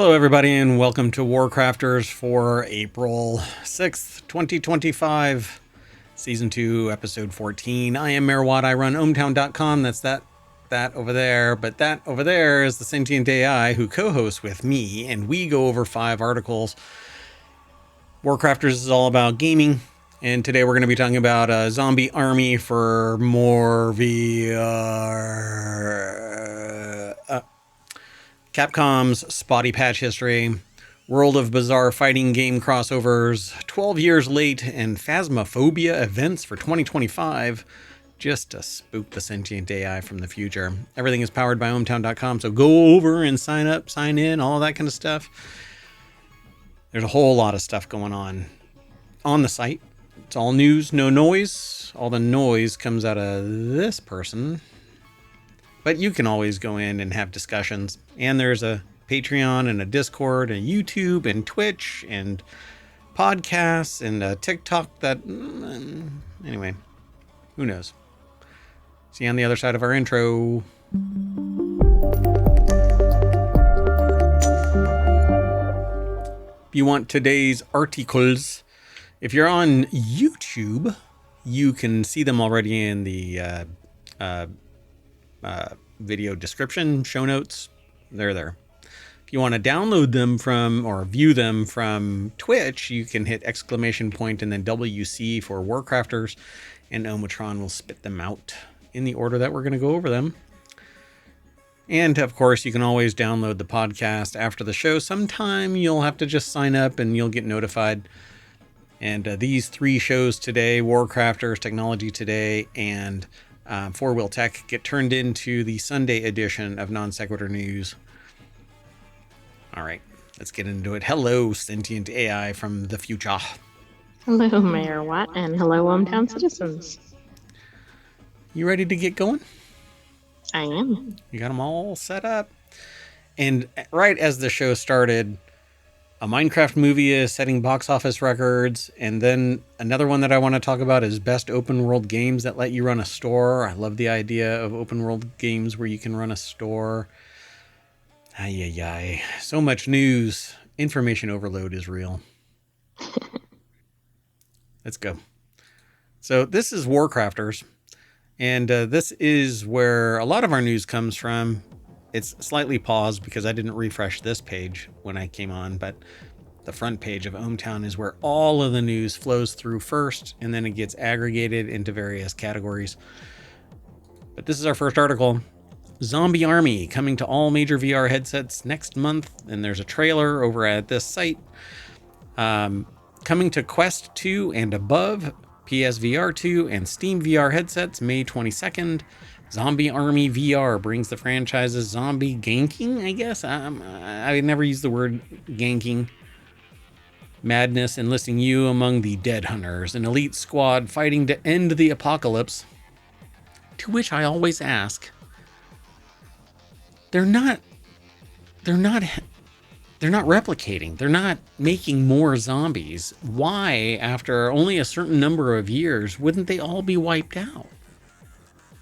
Hello, everybody, and welcome to WarCrafters for April 6th, 2025, Season 2, Episode 14. I am Mayor Watt. I run ohmTown.com. That's that over there. But that over there is the sentient AI who co-hosts with me, and we go over 5 articles. WarCrafters is all about gaming, and today we're going to be talking about a zombie army for more VR. Capcom's spotty patch history, World of Bizarre fighting game crossovers, 12 years late, and Phasmophobia events for 2025, just to spook the sentient AI from the future. Everything is powered by ohmTown.com, so go over and sign up, sign in, all that kind of stuff. There's a whole lot of stuff going on the site. It's all news, no noise. All the noise comes out of this person. But you can always go in and have discussions. And there's a Patreon and a Discord and YouTube and Twitch and podcasts and a TikTok that... Anyway, who knows? See you on the other side of our intro. If you want today's articles, if you're on YouTube, you can see them already in the... video description, show notes, they're there. If you want to download them from or view them from Twitch, you can hit ! And then WC for WarCrafters, and ohmTown will spit them out in the order that we're going to go over them. And of course, you can always download the podcast after the show. Sometime you'll have to just sign up and you'll get notified. And these 3 shows today, WarCrafters, TechnologyToday, and FourWheelTech, get turned into the Sunday edition of Non Sequitur News. All right, let's get into it. Hello, sentient AI from the future. Hello, Mayor Watt, and hello, ohmTown citizens. You ready to get going? I am. You got them all set up. And right as the show started, a Minecraft movie is setting box office records. And then another one that I want to talk about is best open world games that let you run a store. I love the idea of open world games where you can run a store. Ay. So much news. Information overload is real. Let's go. So this is WarCrafters. And this is where a lot of our news comes from. It's slightly paused because I didn't refresh this page when I came on, but the front page of ohmTown is where all of the news flows through first, and then it gets aggregated into various categories. But this is our first article. Zombie Army coming to all major VR headsets next month, and there's a trailer over at this site. Coming to Quest 2 and above, PSVR 2 and Steam VR headsets May 22nd. Zombie Army VR brings the franchise's zombie ganking, I guess. I never use the word ganking. Madness enlisting you among the Dead Hunters, an elite squad fighting to end the apocalypse. To which I always ask, they're not replicating. They're not making more zombies. Why, after only a certain number of years, wouldn't they all be wiped out?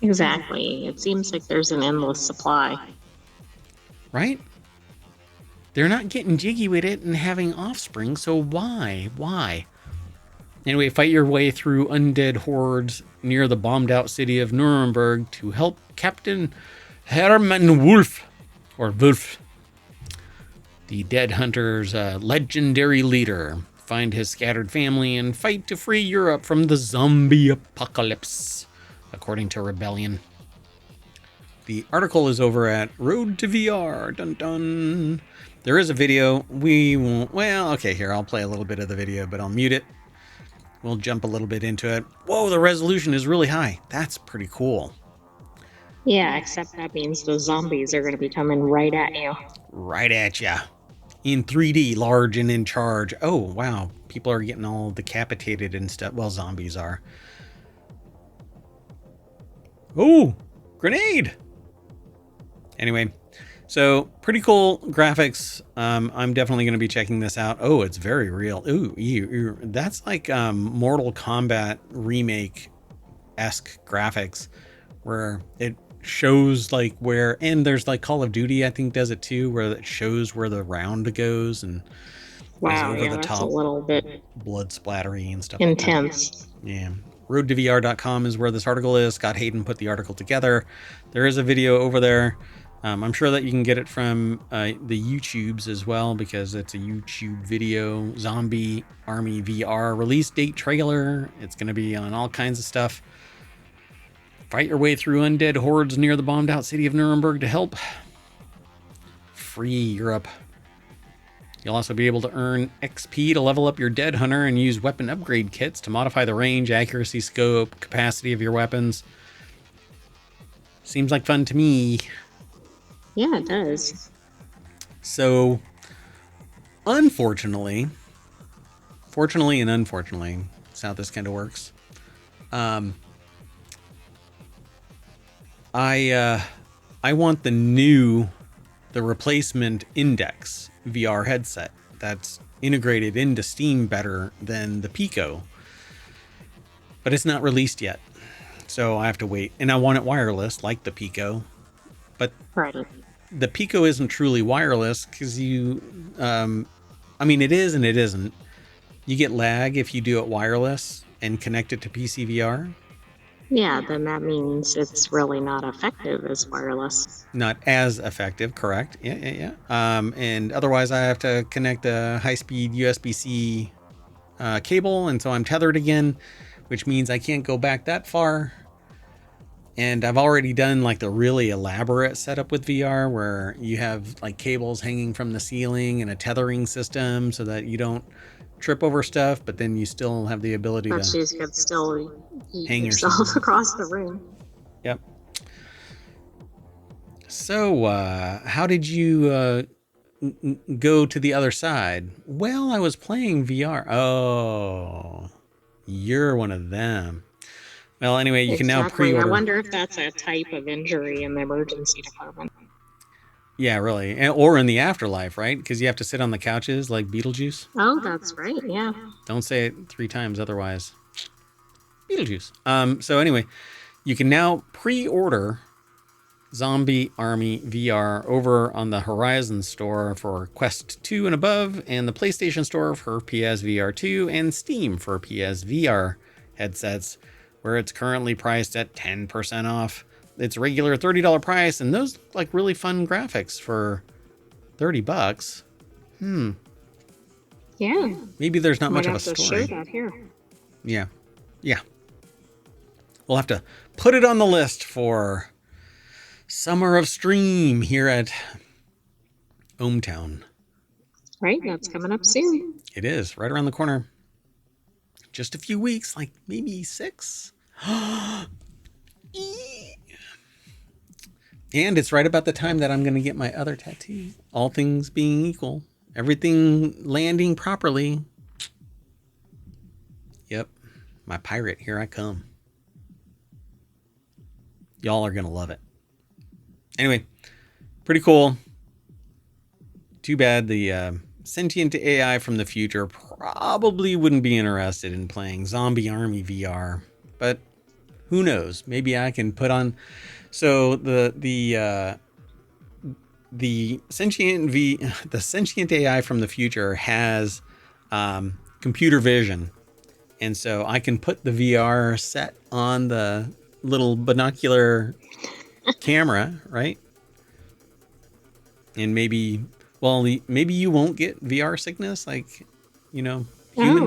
Exactly. It seems like there's an endless supply. Right? They're not getting jiggy with it and having offspring, so why? Anyway, fight your way through undead hordes near the bombed out city of Nuremberg to help Captain Hermann Wolf, the Dead Hunter's legendary leader, find his scattered family and fight to free Europe from the zombie apocalypse, according to Rebellion. The article is over at Road to VR. Dun dun. There is a video. We won't. Well, okay, here, I'll play a little bit of the video, but I'll mute it. We'll jump a little bit into it. Whoa, the resolution is really high. That's pretty cool. Yeah, except that means the zombies are going to be coming right at you. Right at ya. In 3D, large and in charge. Oh, wow. People are getting all decapitated and stuff. Well, zombies are. Oh, grenade. Anyway, so pretty cool graphics. I'm definitely going to be checking this out. Oh, it's very real. Ooh, that's like Mortal Kombat remake-esque graphics where it shows like where, and there's like Call of Duty, I think, does it too, where it shows where the round goes and is Wow, over yeah, the that's a top, little bit blood splattery and stuff like that. intense. Yeah. Road2VR.com is where this article is. Scott Hayden put the article together. There is a video over there. I'm sure that you can get it from the YouTubes as well, because it's a YouTube video. Zombie Army VR release date trailer. It's going to be on all kinds of stuff. Fight your way through undead hordes near the bombed out city of Nuremberg to help free Europe. You'll also be able to earn XP to level up your Dead Hunter and use weapon upgrade kits to modify the range, accuracy, scope, capacity of your weapons. Seems like fun to me. Yeah, it does. So, unfortunately, fortunately and unfortunately, that's how this kind of works. I want the replacement Index VR headset that's integrated into Steam better than the Pico, but it's not released yet, so I have to wait. And I want it wireless like the Pico, but Right. the Pico isn't truly wireless because you, I mean, it is and it isn't. You get lag if you do it wireless and connect it to PC VR. Yeah, then that means it's really not effective as wireless. Not as effective, correct? Yeah. And otherwise, I have to connect a high-speed USB-C cable, and so I'm tethered again, which means I can't go back that far. And I've already done like the really elaborate setup with VR, where you have like cables hanging from the ceiling and a tethering system so that you don't trip over stuff, but then you still have the ability But to you could still eat hang yourself yourself across the room. Yep. So, how did you go to the other side? Well, I was playing VR. Oh, you're one of them. Well, anyway, you can now Exactly. I pre-order. wonder if that's a type of injury in the emergency department. Yeah, really. Or in the afterlife, right? Because you have to sit on the couches like Beetlejuice. Oh, that's right. Yeah. Don't say it 3 times otherwise. Beetlejuice. So anyway, you can now pre-order Zombie Army VR over on the Horizon store for Quest 2 and above, and the PlayStation store for PSVR 2, and Steam for PSVR headsets, where it's currently priced at 10% off its regular $30 price, and those look like really fun graphics for $30. Yeah. Maybe there's not much Might of a have to story. share that here. Yeah. We'll have to put it on the list for Summer of Stream here at ohmTown. Right? That's coming up soon. It is right around the corner. Just a few weeks, like maybe 6. And it's right about the time that I'm going to get my other tattoo. All things being equal, everything landing properly. Yep, my pirate, here I come. Y'all are going to love it. Anyway, pretty cool. Too bad the sentient AI from the future probably wouldn't be interested in playing Zombie Army VR, but who knows? Maybe I can put on. So the sentient AI from the future has computer vision, and so I can put the VR set on the little binocular camera, right? And maybe you won't get VR sickness like, humans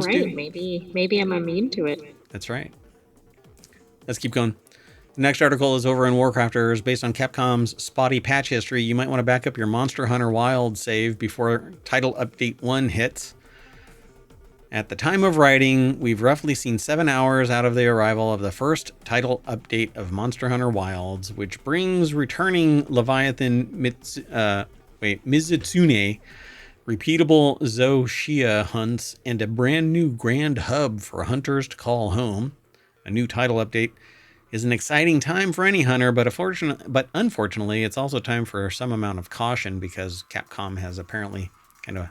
right. do. Maybe I'm immune to it. That's right. Let's keep going. The next article is over in WarCrafters. Based on Capcom's spotty patch history, you might want to back up your Monster Hunter Wild save before Title Update 1 hits. At the time of writing, we've roughly seen 7 hours out of the arrival of the first title update of Monster Hunter Wilds, which brings returning Leviathan Mizutsune, repeatable Zoshia hunts, and a brand new grand hub for hunters to call home. A new title update is an exciting time for any hunter, but unfortunately, it's also time for some amount of caution because Capcom has apparently kind of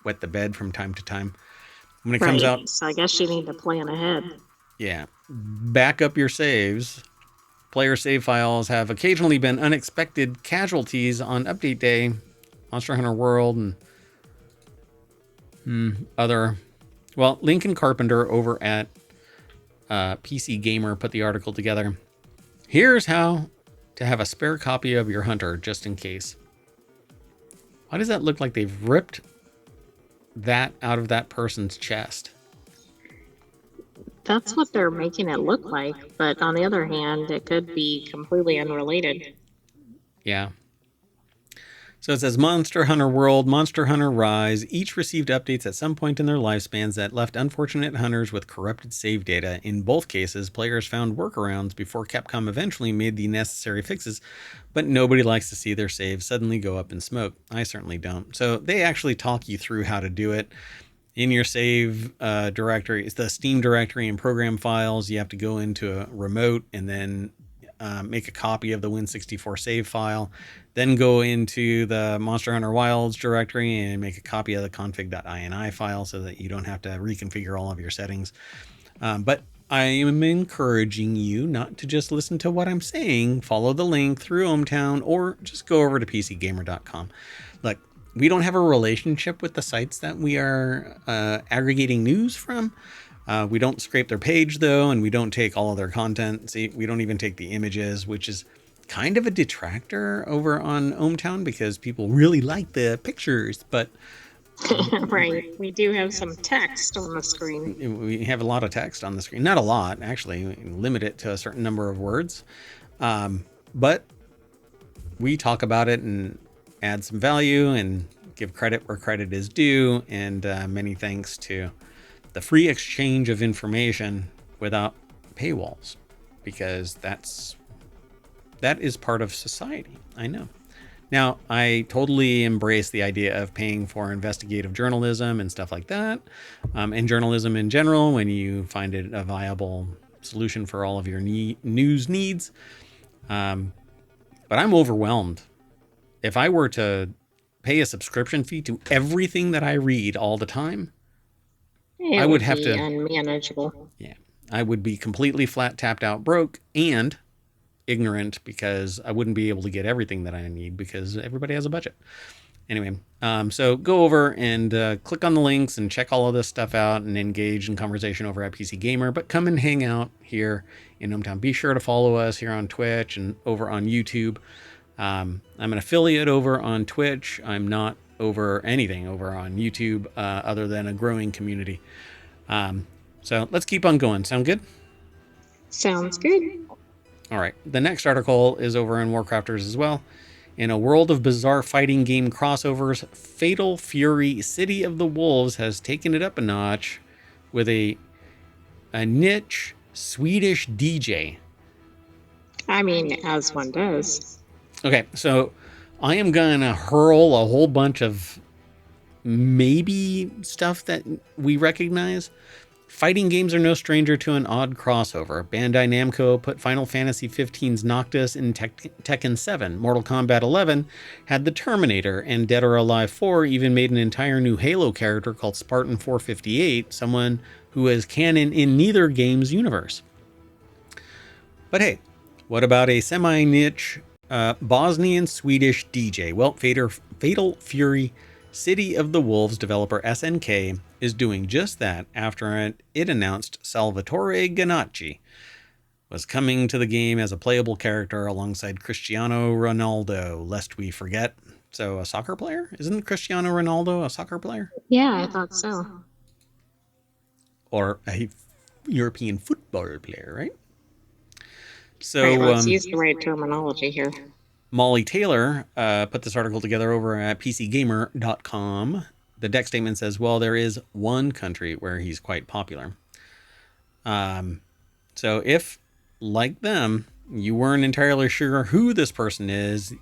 wet the bed from time to time. When it comes out, so I guess you need to plan ahead. yeah, back up your saves, Player save files have occasionally been unexpected casualties on update day. Monster Hunter World and other. Well, Lincoln Carpenter over at PC Gamer put the article together. Here's how to have a spare copy of your Hunter just in case. Why does that look like they've ripped that out of that person's chest? That's what they're making it look like, but on the other hand, it could be completely unrelated. Yeah. So it says Monster Hunter World, Monster Hunter Rise each received updates at some point in their lifespans that left unfortunate hunters with corrupted save data. In both cases, players found workarounds before Capcom eventually made the necessary fixes, but nobody likes to see their saves suddenly go up in smoke. I certainly don't. So they actually talk you through how to do it. In your save directory, it's the Steam directory and program files. You have to go into a remote and then make a copy of the Win64 save file, then go into the Monster Hunter Wilds directory and make a copy of the config.ini file so that you don't have to reconfigure all of your settings. But I am encouraging you not to just listen to what I'm saying. Follow the link through ohmTown or just go over to pcgamer.com. Look, we don't have a relationship with the sites that we are aggregating news from. We don't scrape their page, though, and we don't take all of their content. See, we don't even take the images, which is kind of a detractor over on ohmTown because people really like the pictures. But Right. We do have some text on the screen. we have a lot of text on the screen. Not a lot, actually. We limit it to a certain number of words. But we talk about it and add some value and give credit where credit is due. And many thanks to the free exchange of information without paywalls, because that is part of society. I know. Now, I totally embrace the idea of paying for investigative journalism and stuff like that, and journalism in general when you find it a viable solution for all of your news needs. But I'm overwhelmed. If I were to pay a subscription fee to everything that I read all the time, I would have to unmanageable. Yeah, I would be completely flat tapped out broke and ignorant because I wouldn't be able to get everything that I need because everybody has a budget. Anyway, so go over and click on the links and check all of this stuff out and engage in conversation over at PC Gamer. But come and hang out here in ohmTown. Be sure to follow us here on Twitch and over on YouTube. I'm an affiliate over on Twitch. I'm not over anything over on YouTube other than a growing community. So let's keep on going. Sound good? Sounds good. All right. The next article is over on WarCrafters as well. In a world of bizarre fighting game crossovers, Fatal Fury City of the Wolves has taken it up a notch with a niche Swedish DJ. I mean, as one does. Okay, so I am going to hurl a whole bunch of maybe stuff that we recognize. Fighting games are no stranger to an odd crossover. Bandai Namco put Final Fantasy XV's Noctis in Tekken 7. Mortal Kombat 11 had the Terminator, and Dead or Alive 4 even made an entire new Halo character called Spartan 458, someone who is canon in neither game's universe. But hey, what about a semi-niche Bosnian-Swedish DJ? Well, Fatal Fury City of the Wolves developer SNK is doing just that after it announced Salvatore Ganacci was coming to the game as a playable character alongside Cristiano Ronaldo, lest we forget. So a soccer player? Isn't Cristiano Ronaldo a soccer player? Yeah, I thought so. Or a European football player, right? So right, let's use the right terminology here. Molly Taylor put this article together over at pcgamer.com. The deck statement says, well, there is one country where he's quite popular. So if, like them, you weren't entirely sure who this person is,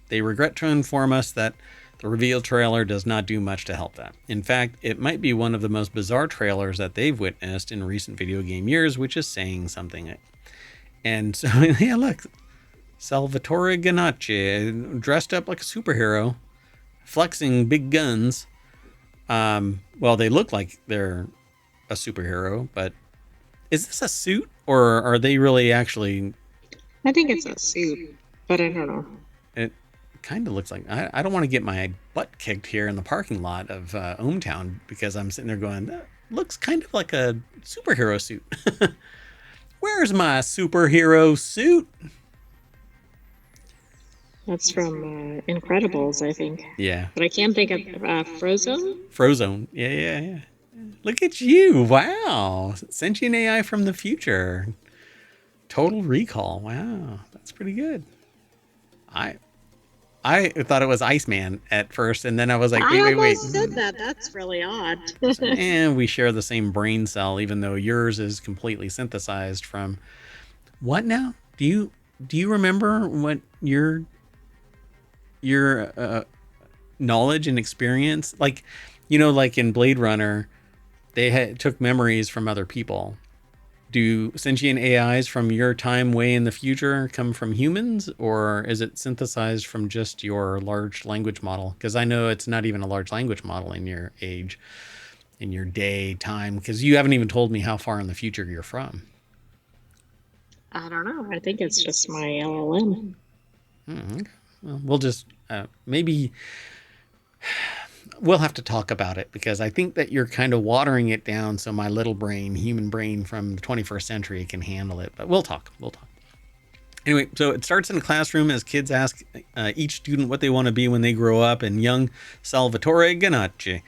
they regret to inform us that the reveal trailer does not do much to help that. In fact, it might be one of the most bizarre trailers that they've witnessed in recent video game years, which is saying something. And so, yeah, look, Salvatore Ganacci, dressed up like a superhero, flexing big guns. Well, they look like they're a superhero, but is this a suit or are they really actually I think it's a suit, but I don't know. It kind of looks like I don't want to get my butt kicked here in the parking lot of ohmTown because I'm sitting there going, that looks kind of like a superhero suit. Where's my superhero suit? That's from Incredibles, I think. Yeah. But I can't think of Frozen. Frozone. Yeah. Look at you. Wow. Sentient AI from the future. Total Recall. Wow. That's pretty good. I thought it was Iceman at first, and then I was like, I wait. almost said that. That's really odd. And we share the same brain cell, even though yours is completely synthesized from what now? Do you remember what your knowledge and experience, like, like in Blade Runner, they took memories from other people. Do sentient AIs from your time way in the future come from humans, or is it synthesized from just your large language model? Because I know it's not even a large language model in your age, in your day, time, because you haven't even told me how far in the future you're from. I don't know. I think it's just my LLM. Well, we'll just maybe we'll have to talk about it because I think that you're kind of watering it down so my little brain, human brain from the 21st century can handle it. But we'll talk. Anyway, so it starts in a classroom as kids ask each student what they want to be when they grow up, and young Salvatore Ganacci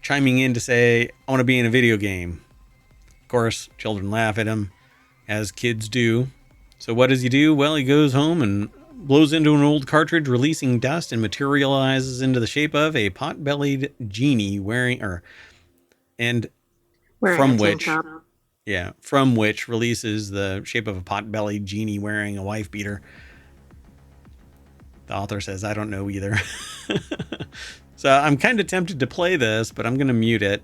chiming in to say, I want to be in a video game. Of course, children laugh at him, as kids do. So what does he do? Well, he goes home and blows into an old cartridge, releasing dust, and materializes into the shape of a pot-bellied genie wearing from which releases the shape of a pot-bellied genie wearing a wife beater. The author says, I don't know either. So I'm kind of tempted to play this, but I'm going to mute it.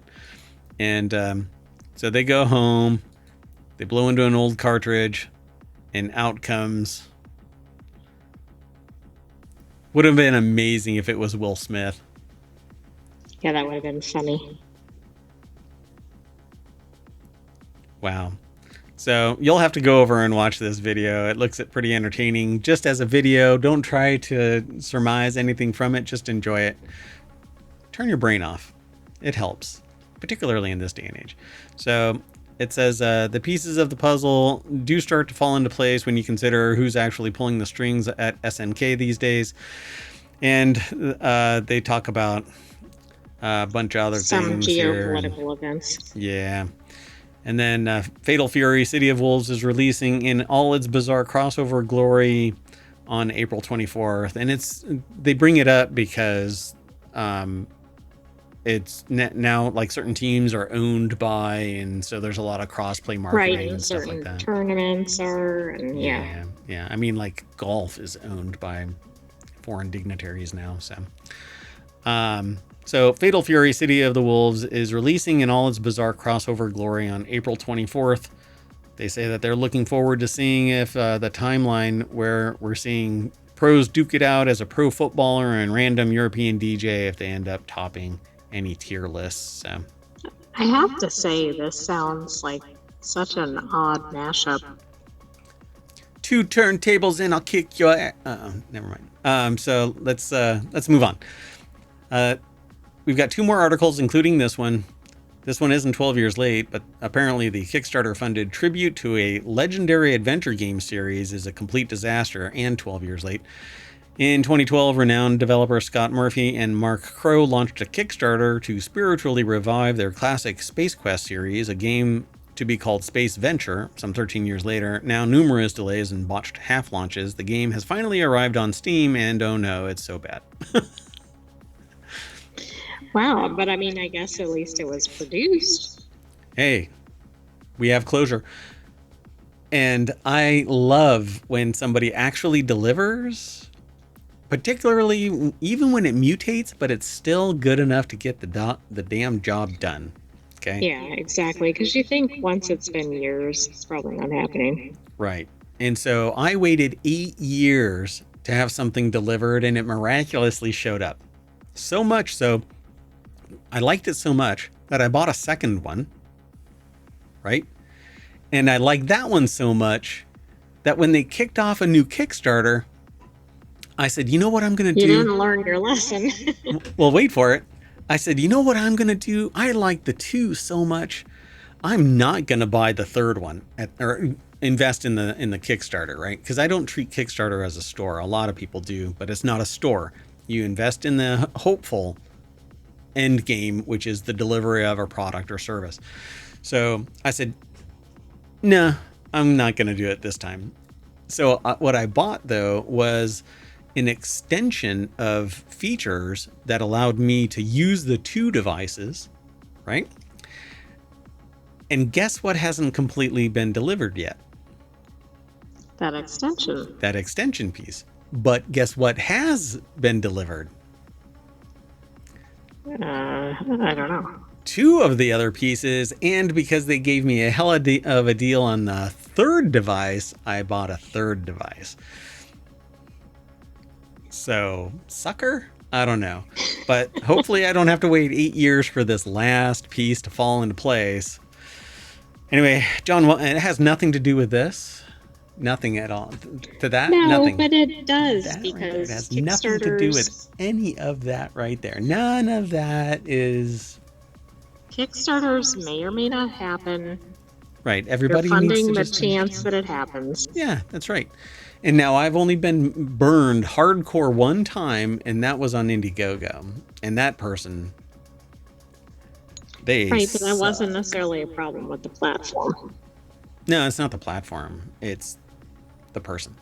And so they go home, they blow into an old cartridge, and out comes... Would have been amazing if it was Will Smith. Yeah, that would have been funny. Wow. So you'll have to go over and watch this video. It looks pretty entertaining just as a video. Don't try to surmise anything from it. Just enjoy it. Turn your brain off. It helps, particularly in this day and age. So it says the pieces of the puzzle do start to fall into place when you consider who's actually pulling the strings at SNK these days. And they talk about a bunch of other things here. Some geopolitical events. Yeah. And then Fatal Fury City of Wolves is releasing in all its bizarre crossover glory on April 24th. And they bring it up because it's now like certain teams are owned by, and so there's a lot of cross-play marketing and stuff like that. Tournaments are, and yeah. I mean, like golf is owned by foreign dignitaries now. So Fatal Fury City of the Wolves is releasing in all its bizarre crossover glory on April 24th. They say that they're looking forward to seeing if the timeline where we're seeing pros duke it out as a pro footballer and random European DJ, if they end up topping any tier lists. So I have to say, this sounds like such an odd mashup. 2 turntables and I'll kick your ass. Never mind. So let's move on. We've got 2 more articles, including this one. This one isn't 12 years late, but apparently the Kickstarter-funded tribute to a legendary adventure game series is a complete disaster and 12 years late. In 2012, renowned developer Scott Murphy and Mark Crow launched a Kickstarter to spiritually revive their classic Space Quest series, a game to be called Space Venture, some 13 years later. Now numerous delays and botched half launches, the game has finally arrived on Steam, and oh no, it's so bad. Wow, but I mean, I guess at least it was produced. Hey, we have closure. And I love when somebody actually delivers, particularly even when it mutates, but it's still good enough to get the damn job done. Okay? Yeah, exactly. Because you think once it's been years, it's probably not happening. Right. And so I waited 8 years to have something delivered, and it miraculously showed up. So much so, I liked it so much that I bought a second one. Right? And I liked that one so much that when they kicked off a new Kickstarter, I said, you know what I'm going to do? You didn't learn your lesson. Well, wait for it. I said, you know what I'm going to do? I like the 2 so much. I'm not going to buy the 3rd one or invest in the Kickstarter, right? Because I don't treat Kickstarter as a store. A lot of people do, but it's not a store. You invest in the hopeful end game, which is the delivery of a product or service. So I said, nah, I'm not going to do it this time. So what I bought, though, was an extension of features that allowed me to use the 2 devices, right? And guess what hasn't completely been delivered yet? That extension. That extension piece. But guess what has been delivered? I don't know. 2 of the other pieces, and because they gave me a hell of a deal on the 3rd device, I bought a 3rd device. So, sucker? I don't know. But hopefully I don't have to wait 8 years for this last piece to fall into place. Anyway, John, it has nothing to do with this. Nothing at all. To that? No, nothing. but it does, That because right, it has nothing to do with any of that right there. None of that is... Kickstarters may or may not happen. Right. Everybody You're needs funding to the just... chance that it happens. Yeah, that's right. And now I've only been burned hardcore one time, and that was on Indiegogo. And that person... They Right, but that suck. wasn't necessarily a problem with the platform. No, it's not the platform. It's the person.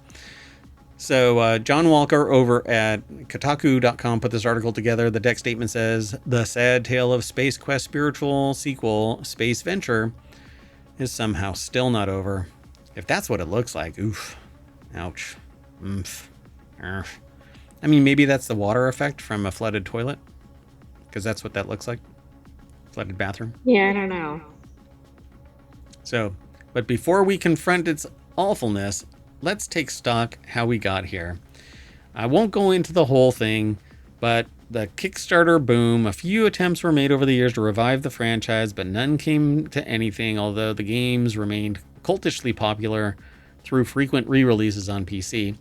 So John Walker over at Kotaku.com put this article together. The deck statement says, the sad tale of Space Quest spiritual sequel, Space Venture, is somehow still not over. If that's what it looks like, oof, ouch, oomph, I mean, maybe that's the water effect from a flooded toilet, because that's what that looks like. Flooded bathroom. Yeah, I don't know. So, but before we confront its awfulness, let's take stock how we got here. I won't go into the whole thing, but the Kickstarter boom, a few attempts were made over the years to revive the franchise, but none came to anything, although the games remained cultishly popular through frequent re-releases on PC.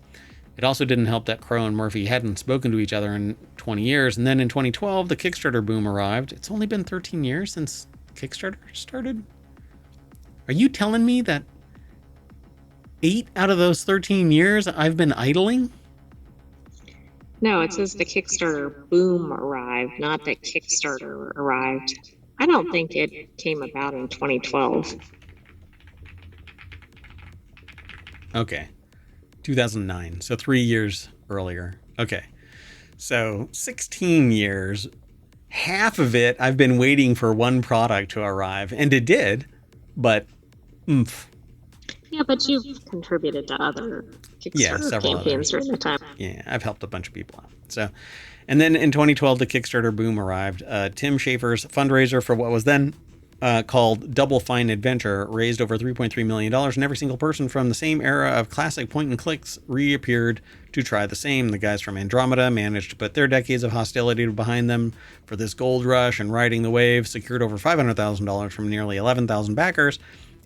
It also didn't help that Crow and Murphy hadn't spoken to each other in 20 years, and then in 2012, the Kickstarter boom arrived. It's only been 13 years since Kickstarter started? Are you telling me that 8 out of those 13 years I've been idling? No, it says the Kickstarter boom arrived, not that Kickstarter arrived. I don't think it came about in 2012. Okay. 2009. So 3 years earlier. Okay. So 16 years. Half of it I've been waiting for one product to arrive. And it did. But oomph. Yeah, but you've contributed to other Kickstarter campaigns during the time. Yeah, I've helped a bunch of people out. So, and then in 2012, the Kickstarter boom arrived. Tim Schafer's fundraiser for what was then called Double Fine Adventure raised over $3.3 million, and every single person from the same era of classic point-and-clicks reappeared to try the same. The guys from Andromeda managed to put their decades of hostility behind them for this gold rush, and riding the wave secured over $500,000 from nearly 11,000 backers.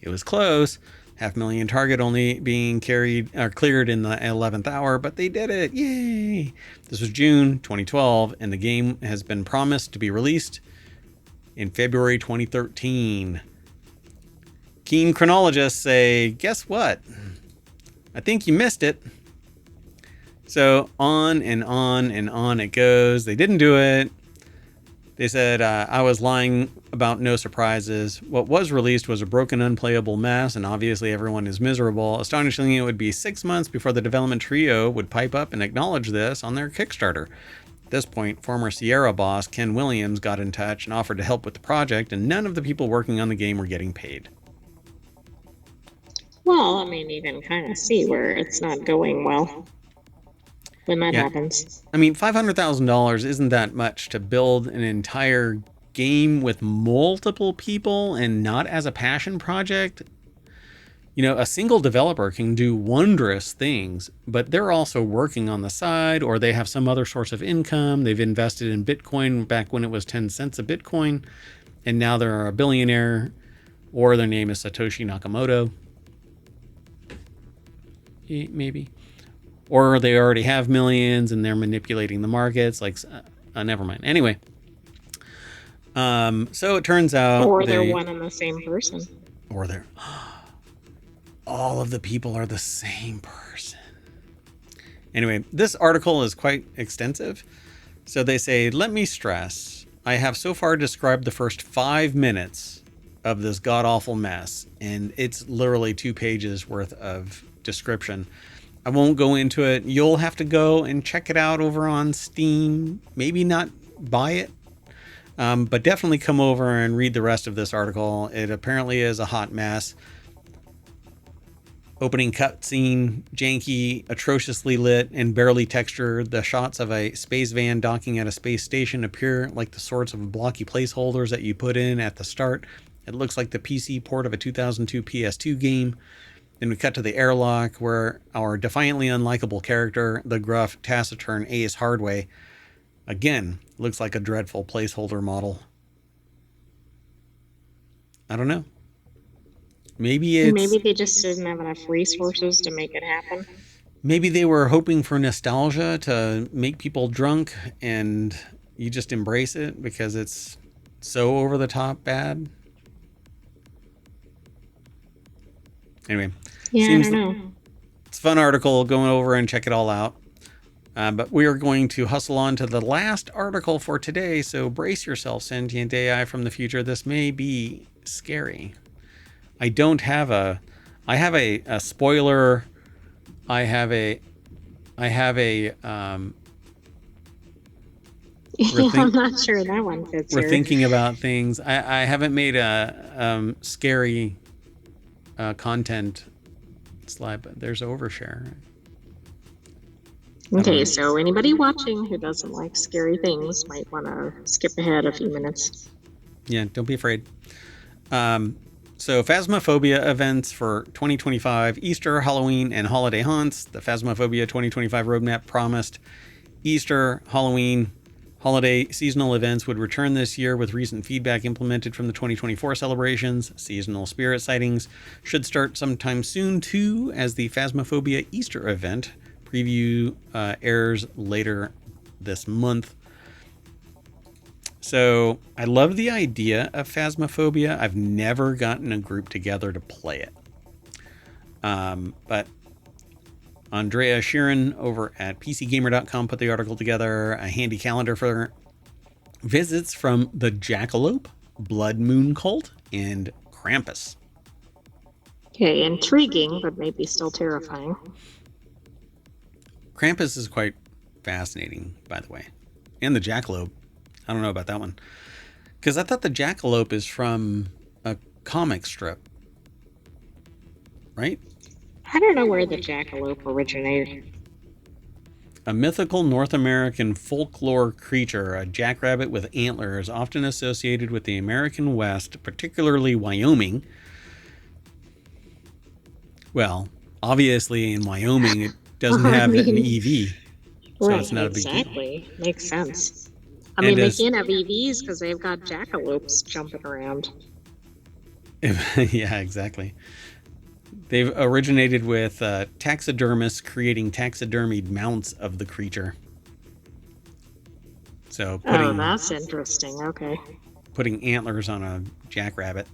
It was close. $500,000 target only being cleared in the 11th hour, but they did it. Yay! This was June 2012, and the game has been promised to be released in February 2013. Keen chronologists say, guess what? I think you missed it. So on and on and on it goes. They didn't do it. They said, I was lying about no surprises. What was released was a broken, unplayable mess, and obviously everyone is miserable. Astonishingly, it would be 6 months before the development trio would pipe up and acknowledge this on their Kickstarter. At this point, former Sierra boss Ken Williams got in touch and offered to help with the project, and none of the people working on the game were getting paid. Well, I mean, you can kind of see where it's not going well when that happens. I mean, $500,000 isn't that much to build an entire game with multiple people and not as a passion project. You know, a single developer can do wondrous things, but they're also working on the side, or they have some other source of income. They've invested in Bitcoin back when it was 10 cents a Bitcoin, and now they're a billionaire, or their name is Satoshi Nakamoto. maybe. Or they already have millions and they're manipulating the markets. Like, never mind. Anyway, so it turns out Or they're one and the same person. Or they're all of the people are the same person. Anyway, this article is quite extensive. So they say, let me stress, I have so far described the first 5 minutes of this god-awful mess, and it's literally 2 pages worth of description. I won't go into it. You'll have to go and check it out over on Steam. Maybe not buy it, but definitely come over and read the rest of this article. It apparently is a hot mess. Opening cutscene, janky, atrociously lit, and barely textured. The shots of a space van docking at a space station appear like the sorts of blocky placeholders that you put in at the start. It looks like the PC port of a 2002 PS2 game. Then we cut to the airlock where our defiantly unlikable character, the gruff, taciturn Ace Hardway, again, looks like a dreadful placeholder model. I don't know. Maybe they just didn't have enough resources to make it happen. Maybe they were hoping for nostalgia to make people drunk and you just embrace it because it's so over the top bad. Anyway, yeah, I don't know. It's a fun article. Go over and check it all out. But we are going to hustle on to the last article for today. So brace yourself, sentient AI from the future. This may be scary. I have a spoiler. I have a I'm not sure that one fits. We're thinking about things. I haven't made a scary content slide, but there's overshare. Okay, so anybody watching who doesn't like scary things might want to skip ahead a few minutes. Yeah, don't be afraid. So Phasmophobia events for 2025, Easter, Halloween, and holiday haunts. The Phasmophobia 2025 roadmap promised Easter, Halloween, holiday seasonal events would return this year with recent feedback implemented from the 2024 celebrations. Seasonal spirit sightings should start sometime soon too, as the Phasmophobia Easter event preview airs later this month. So I love the idea of Phasmophobia. I've never gotten a group together to play it. But Andrea Sheeran over at PCGamer.com put the article together. A handy calendar for visits from the Jackalope, Blood Moon Cult, and Krampus. Okay, intriguing, but maybe still terrifying. Krampus is quite fascinating, by the way. And the Jackalope. I don't know about that one. Because I thought the Jackalope is from a comic strip. Right? I don't know where the Jackalope originated. A mythical North American folklore creature, a jackrabbit with antlers, often associated with the American West, particularly Wyoming. Well, obviously in Wyoming it doesn't have an EV, so right, it's not a big deal. Exactly, makes sense. I mean, they can't have EVs because they've got jackalopes jumping around. Yeah, exactly. They've originated with taxidermists creating taxidermied mounts of the creature. So that's interesting. Okay. Putting antlers on a jackrabbit.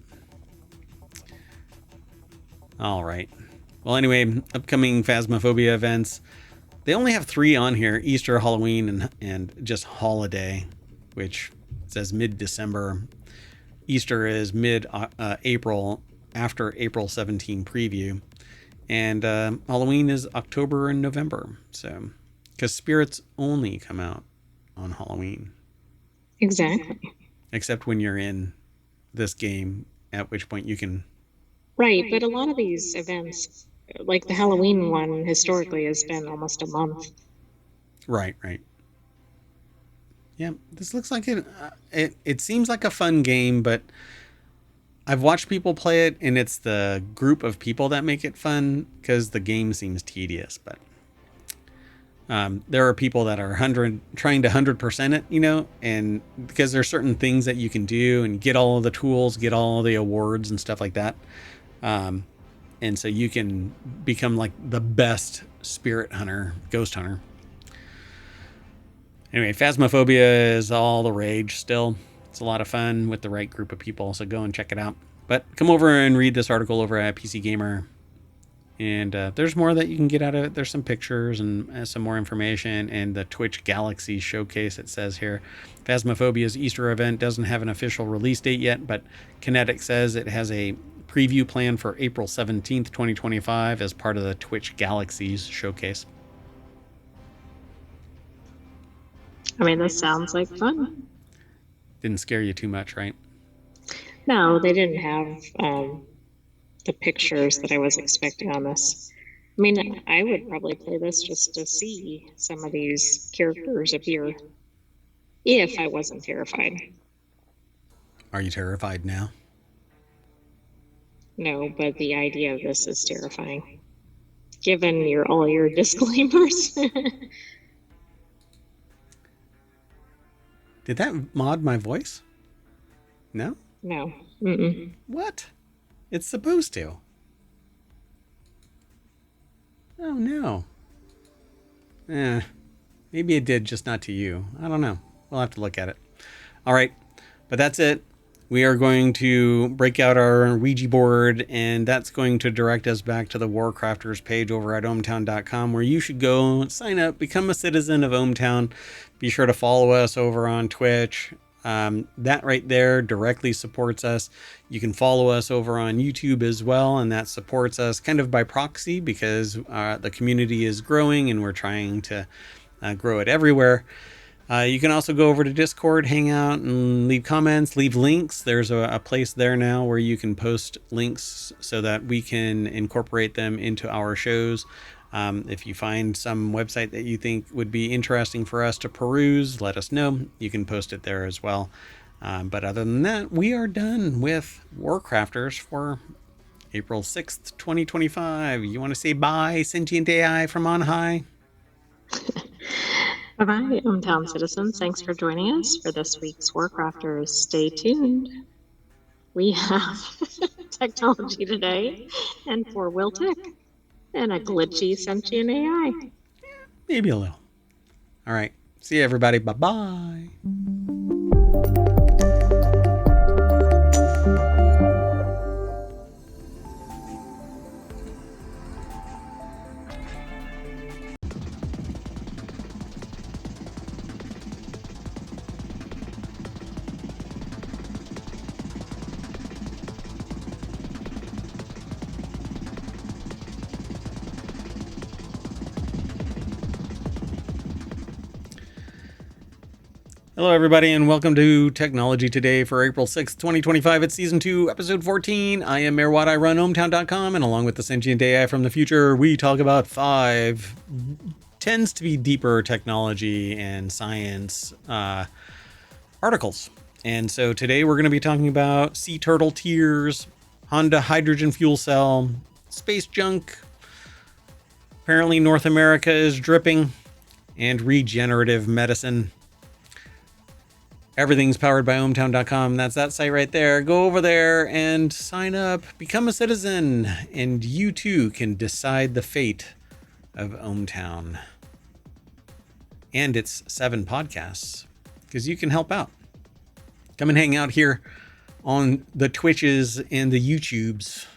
All right. Well, anyway, upcoming Phasmophobia events. They only have 3 on here: Easter, Halloween, and just holiday, which says mid-December. Easter is mid-April, after April 17 preview. And Halloween is October and November. So, because spirits only come out on Halloween. Exactly. Except when you're in this game, at which point you can... Right, but a lot of these events, like the Halloween one, historically has been almost a month. Right. Yeah, this looks like it seems like a fun game, but I've watched people play it, and it's the group of people that make it fun, because the game seems tedious. But there are people that are trying to 100% it, and because there's certain things that you can do and get all of the tools, get all of the awards and stuff like that. And so you can become like the best spirit hunter, ghost hunter. Anyway, Phasmophobia is all the rage still. It's a lot of fun with the right group of people, so go and check it out. But come over and read this article over at PC Gamer. And there's more that you can get out of it. There's some pictures and some more information. And the Twitch Galaxy Showcase, it says here. Phasmophobia's Easter event doesn't have an official release date yet, but Kinetic says it has a preview plan for April 17th, 2025 as part of the Twitch Galaxies Showcase. I mean, this sounds like fun. Didn't scare you too much, right? No, they didn't have the pictures that I was expecting on this. I mean, I would probably play this just to see some of these characters appear if I wasn't terrified. Are you terrified now? No, but the idea of this is terrifying. Given all your disclaimers. Did that mod my voice? No? No. Mm-mm. What? It's supposed to. Oh, no. Maybe it did, just not to you. I don't know. We'll have to look at it. All right. But that's it. We are going to break out our Ouija board, and that's going to direct us back to the WarCrafters page over at ohmTown.com, where you should go sign up, become a citizen of ohmTown. Be sure to follow us over on Twitch. That right there directly supports us. You can follow us over on YouTube as well, and that supports us kind of by proxy because the community is growing and we're trying to grow it everywhere. You can also go over to Discord, hang out, and leave comments, leave links. There's a place there now where you can post links so that we can incorporate them into our shows. If you find some website that you think would be interesting for us to peruse, let us know. You can post it there as well. But other than that, we are done with WarCrafters for April 6th, 2025. You want to say bye, sentient AI from on high? Bye-bye, ohmTown citizens. Thanks for joining us for this week's WarCrafters. Stay tuned. We have Technology Today and FourWheelTech and a glitchy sentient AI. Maybe a little. All right. See you, everybody. Bye-bye. Hello, everybody, and welcome to Technology Today for April 6th, 2025. It's Season 2, Episode 14. I am Mayor Watt. I run ohmTown.com, and along with the sentient AI from the future, we talk about 5 tends to be deeper technology and science articles. And so today we're going to be talking about sea turtle tears, Honda hydrogen fuel cell, space junk, apparently North America is dripping, and regenerative medicine. Everything's powered by ohmTown.com. That's that site right there. Go over there and sign up, become a citizen, and you too can decide the fate of ohmTown and its 7 podcasts, because you can help out. Come and hang out here on the Twitches and the YouTubes.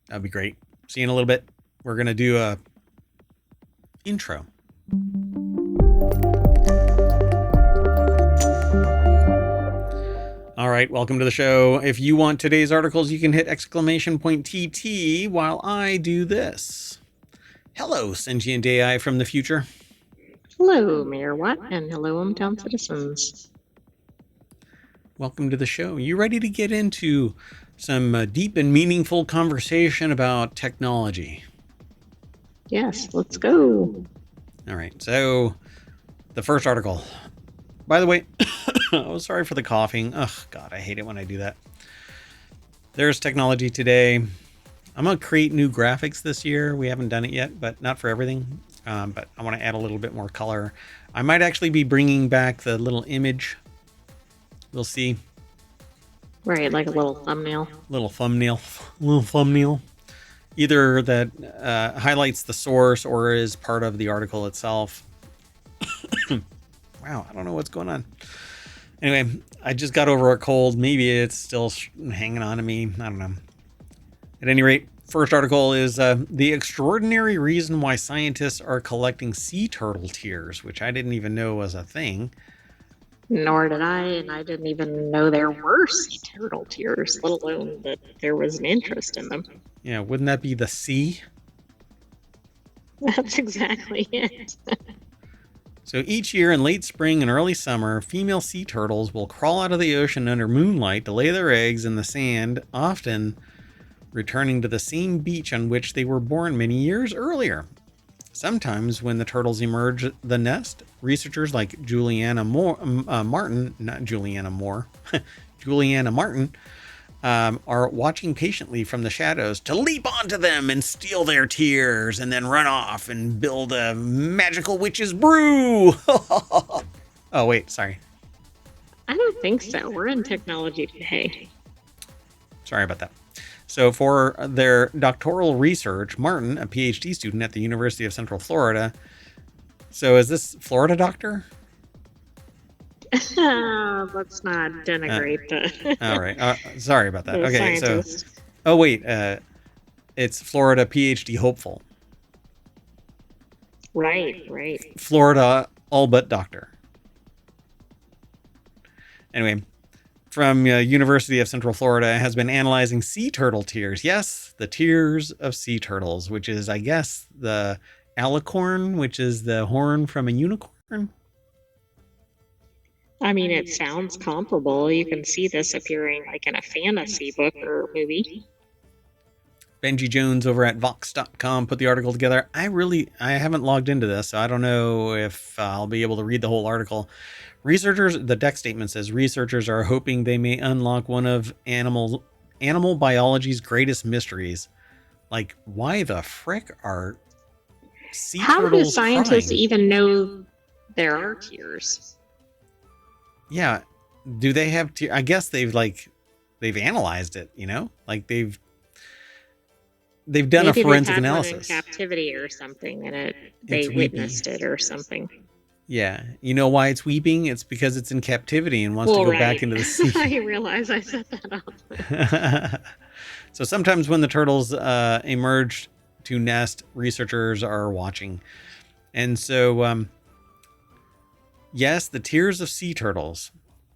That'd be great. See you in a little bit. We're going to do a intro. All right, welcome to the show. If you want today's articles, you can hit !TT while I do this. Hello, sentient AI from the future. Hello, Mayor Watt, and hello, ohmTown citizens. Welcome to the show. You ready to get into some deep and meaningful conversation about technology? Yes, let's go. All right, so the first article. By the way, oh, sorry for the coughing. Ugh, God, I hate it when I do that. There's Technology Today. I'm going to create new graphics this year. We haven't done it yet, but not for everything. But I want to add a little bit more color. I might actually be bringing back the little image. We'll see. Right, like a little thumbnail. Little thumbnail. either that highlights the source or is part of the article itself. Wow, I don't know what's going on. Anyway, I just got over a cold. Maybe it's still hanging on to me. I don't know. At any rate, first article is the extraordinary reason why scientists are collecting sea turtle tears, which I didn't even know was a thing. Nor did I, and I didn't even know there were sea turtle tears, let alone that there was an interest in them. Yeah, wouldn't that be the sea? That's exactly it. So each year in late spring and early summer, female sea turtles will crawl out of the ocean under moonlight to lay their eggs in the sand, often returning to the same beach on which they were born many years earlier. Sometimes when the turtles emerge the nest, researchers like Juliana Martin are watching patiently from the shadows to leap onto them and steal their tears and then run off and build a magical witch's brew. Oh, wait, sorry. I don't think so. We're in technology today. Sorry about that. So for their doctoral research, Martin, a PhD student at the University of Central Florida. So is this Florida doctor? Let's not denigrate the. All right. Sorry about that. Okay. Scientist. So, oh wait, it's Florida PhD hopeful. Right. Florida all but doctor. Anyway, from University of Central Florida has been analyzing sea turtle tears. Yes, the tears of sea turtles, which is, I guess, the alicorn, which is the horn from a unicorn. I mean, it sounds comparable. You can see this appearing like in a fantasy book or movie. Benji Jones over at Vox.com put the article together. I haven't logged into this, so I don't know if I'll be able to read the whole article. The deck statement says researchers are hoping they may unlock one of animal biology's greatest mysteries. Like, why the frick are sea turtles How do scientists crying? even know there are tears? Yeah, do they have tears? I guess they've analyzed it, like they've done Maybe a forensic they've had analysis. One in captivity or something, and they It's witnessed it or something. Yeah. You know why it's weeping? It's because it's in captivity and wants to go back into the sea. I realize I set that up. So sometimes when the turtles emerge to nest, researchers are watching. And so, yes, the tears of sea turtles.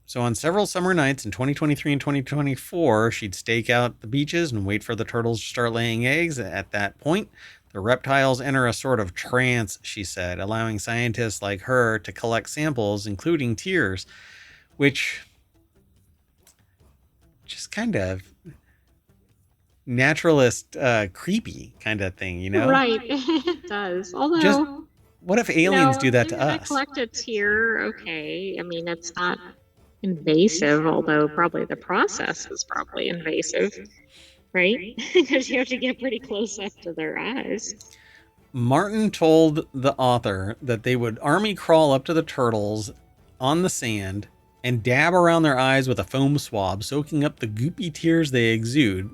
So on several summer nights in 2023 and 2024, she'd stake out the beaches and wait for the turtles to start laying eggs. At that point, the reptiles enter a sort of trance, she said, allowing scientists like her to collect samples, including tears, which just kind of naturalist, creepy kind of thing, Right, it does. Although, what if aliens do that to us? I collect a tear, okay. I mean, it's not invasive, although probably the process is probably invasive. Right? Because you have to get pretty close up to their eyes. Martin told the author that they would army crawl up to the turtles on the sand and dab around their eyes with a foam swab, soaking up the goopy tears they exude.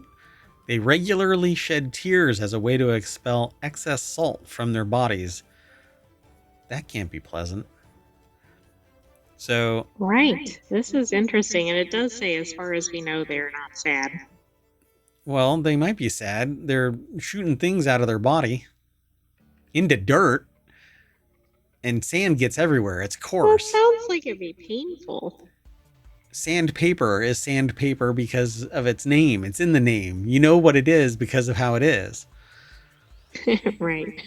They regularly shed tears as a way to expel excess salt from their bodies. That can't be pleasant. So, right. This is interesting, and it does say, as far as we know, they're not sad. Well, they might be sad. They're shooting things out of their body into dirt, and sand gets everywhere. It's coarse. Well, it sounds like it'd be painful. Sandpaper is sandpaper because of its name. It's in the name. You know what it is because of how it is. Right.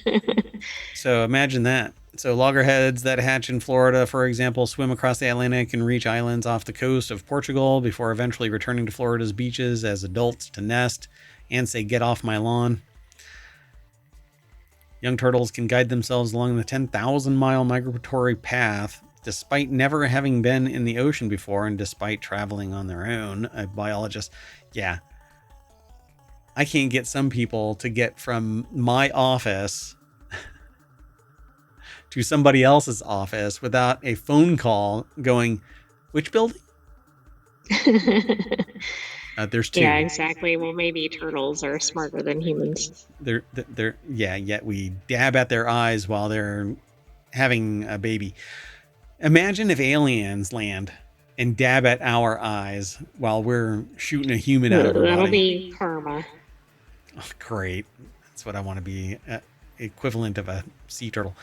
So imagine that. So loggerheads that hatch in Florida, for example, swim across the Atlantic and reach islands off the coast of Portugal before eventually returning to Florida's beaches as adults to nest and say, "Get off my lawn." Young turtles can guide themselves along the 10,000-mile migratory path despite never having been in the ocean before and despite traveling on their own. A biologist, yeah. I can't get some people to get from my office to somebody else's office without a phone call going, "Which building?" There's Yeah, two. exactly. Well, maybe turtles are smarter than humans. Yeah, yet we dab at their eyes while they're having a baby. Imagine if aliens land and dab at our eyes while we're shooting a human out of our That'll body. be karma. Oh, great. That's what I want to be, equivalent of a sea turtle.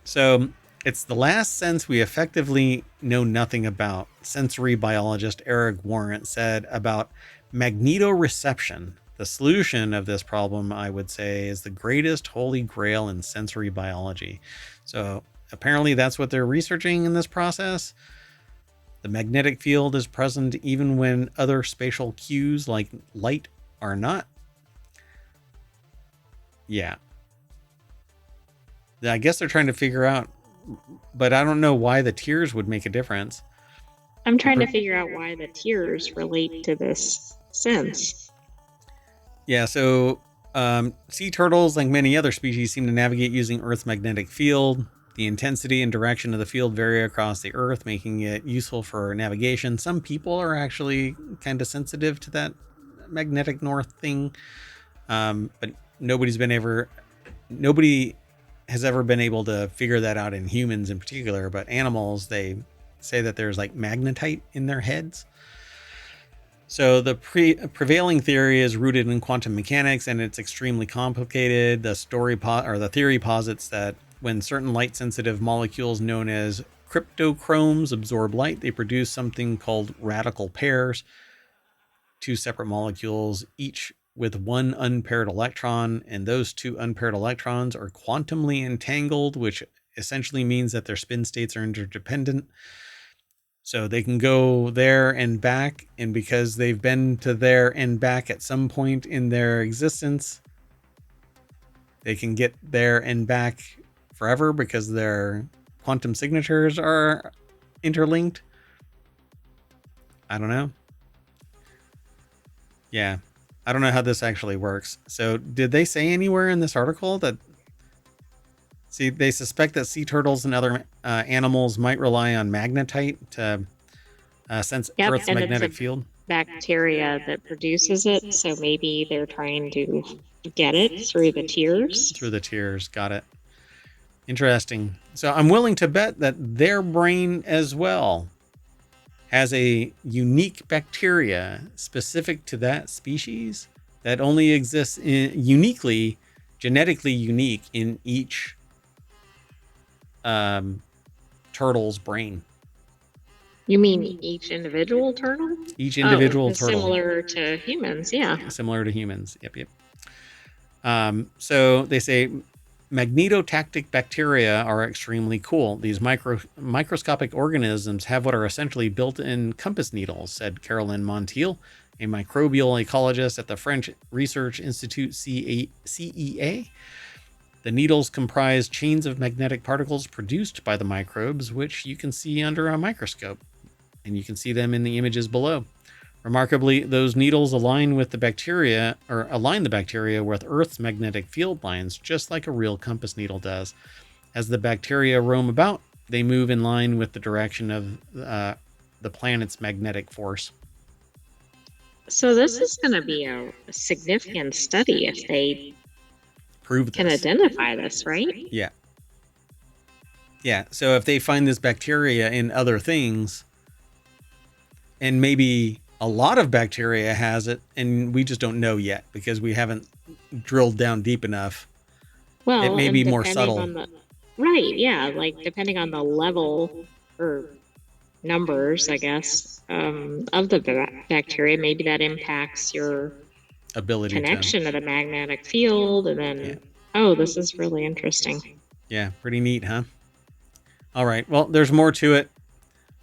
So it's the last sense we effectively know nothing about. Sensory biologist Eric Warrant said about magnetoreception. The solution of this problem, I would say, is the greatest holy grail in sensory biology. So apparently that's what they're researching in this process. The magnetic field is present even when other spatial cues like light are not. Yeah. I guess they're trying to figure out, but I don't know why the tears would make a difference. I'm trying to figure out why the tears relate to this sense. Yeah, so sea turtles, like many other species, seem to navigate using Earth's magnetic field. The intensity and direction of the field vary across the Earth, making it useful for navigation. Some people are actually kind of sensitive to that magnetic north thing, but nobody has ever been able to figure that out in humans in particular. But animals, they say that there's like magnetite in their heads. So the prevailing theory is rooted in quantum mechanics, and it's extremely complicated. The theory posits that when certain light-sensitive molecules known as cryptochromes absorb light, they produce something called radical pairs, two separate molecules, each with one unpaired electron, and those two unpaired electrons are quantumly entangled, which essentially means that their spin states are interdependent. So they can go there and back, and because they've been to there and back at some point in their existence, they can get there and back forever because their quantum signatures are interlinked. I don't know. Yeah. I don't know how this actually works. So did they say anywhere in this article that, see, they suspect that sea turtles and other animals might rely on magnetite to sense Yep, Earth's and it's magnetic a field? bacteria that produces it, so maybe they're trying to get it through the tears. Through the tears. Got it. Interesting. So I'm willing to bet that their brain as well has a unique bacteria specific to that species that only exists uniquely, genetically unique in each turtle's brain. You mean each individual turtle? Each Oh, individual turtle. similar to humans, yeah. Similar to humans. Yep. So they say magnetotactic bacteria are extremely cool. These microscopic organisms have what are essentially built-in compass needles, said Caroline Montiel, a microbial ecologist at the French Research Institute CEA. The needles comprise chains of magnetic particles produced by the microbes, which you can see under a microscope, and you can see them in the images below. Remarkably, those needles align the bacteria with Earth's magnetic field lines, just like a real compass needle does. As the bacteria roam about, they move in line with the direction of the planet's magnetic force. So this is going to be a significant study if they can identify this, right? Yeah. Yeah. So if they find this bacteria in other things, and maybe a lot of bacteria has it, and we just don't know yet because we haven't drilled down deep enough. Well, it may be more subtle. Right, yeah, like depending on the level or numbers, I guess, of the bacteria, maybe that impacts your ability connection to the magnetic field. And then, oh, this is really interesting. Yeah, pretty neat, huh? All right, well, there's more to it,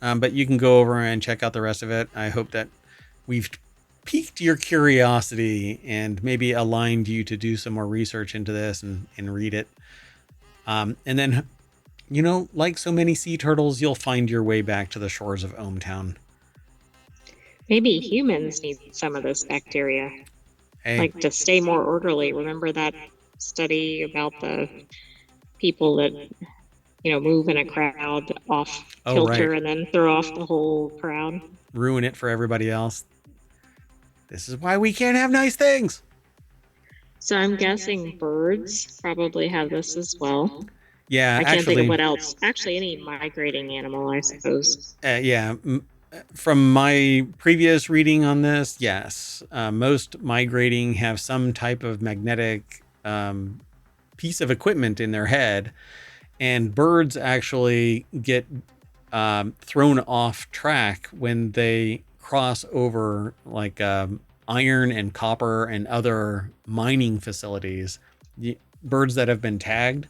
but you can go over and check out the rest of it. I hope that we've piqued your curiosity and maybe aligned you to do some more research into this and read it. And then, like so many sea turtles, you'll find your way back to the shores of ohmTown. Maybe humans need some of this bacteria, like to stay more orderly. Remember that study about the people that, move in a crowd off kilter and then throw off the whole crowd? Ruin it for everybody else. This is why we can't have nice things. So I'm guessing birds probably have this as well. Yeah, I can't think of actually, what else. Actually, any migrating animal, I suppose. yeah. From my previous reading on this, yes, most migrating have some type of magnetic piece of equipment in their head, and birds actually get thrown off track when they cross over like iron and copper and other mining facilities. Birds that have been tagged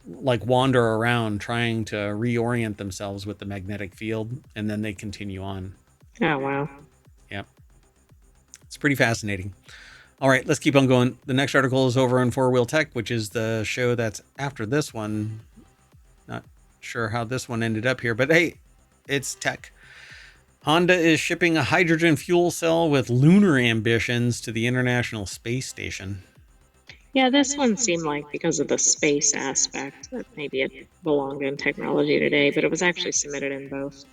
like wander around trying to reorient themselves with the magnetic field, and then they continue on. Oh, wow. Yep. It's pretty fascinating. All right, let's keep on going. The next article is over on FourWheelTech, which is the show that's after this one. Not sure how this one ended up here, but hey, it's tech. Honda is shipping a hydrogen fuel cell with lunar ambitions to the International Space Station. Yeah, this one seemed like because of the space aspect that maybe it belonged in Technology Today, but it was actually submitted in both.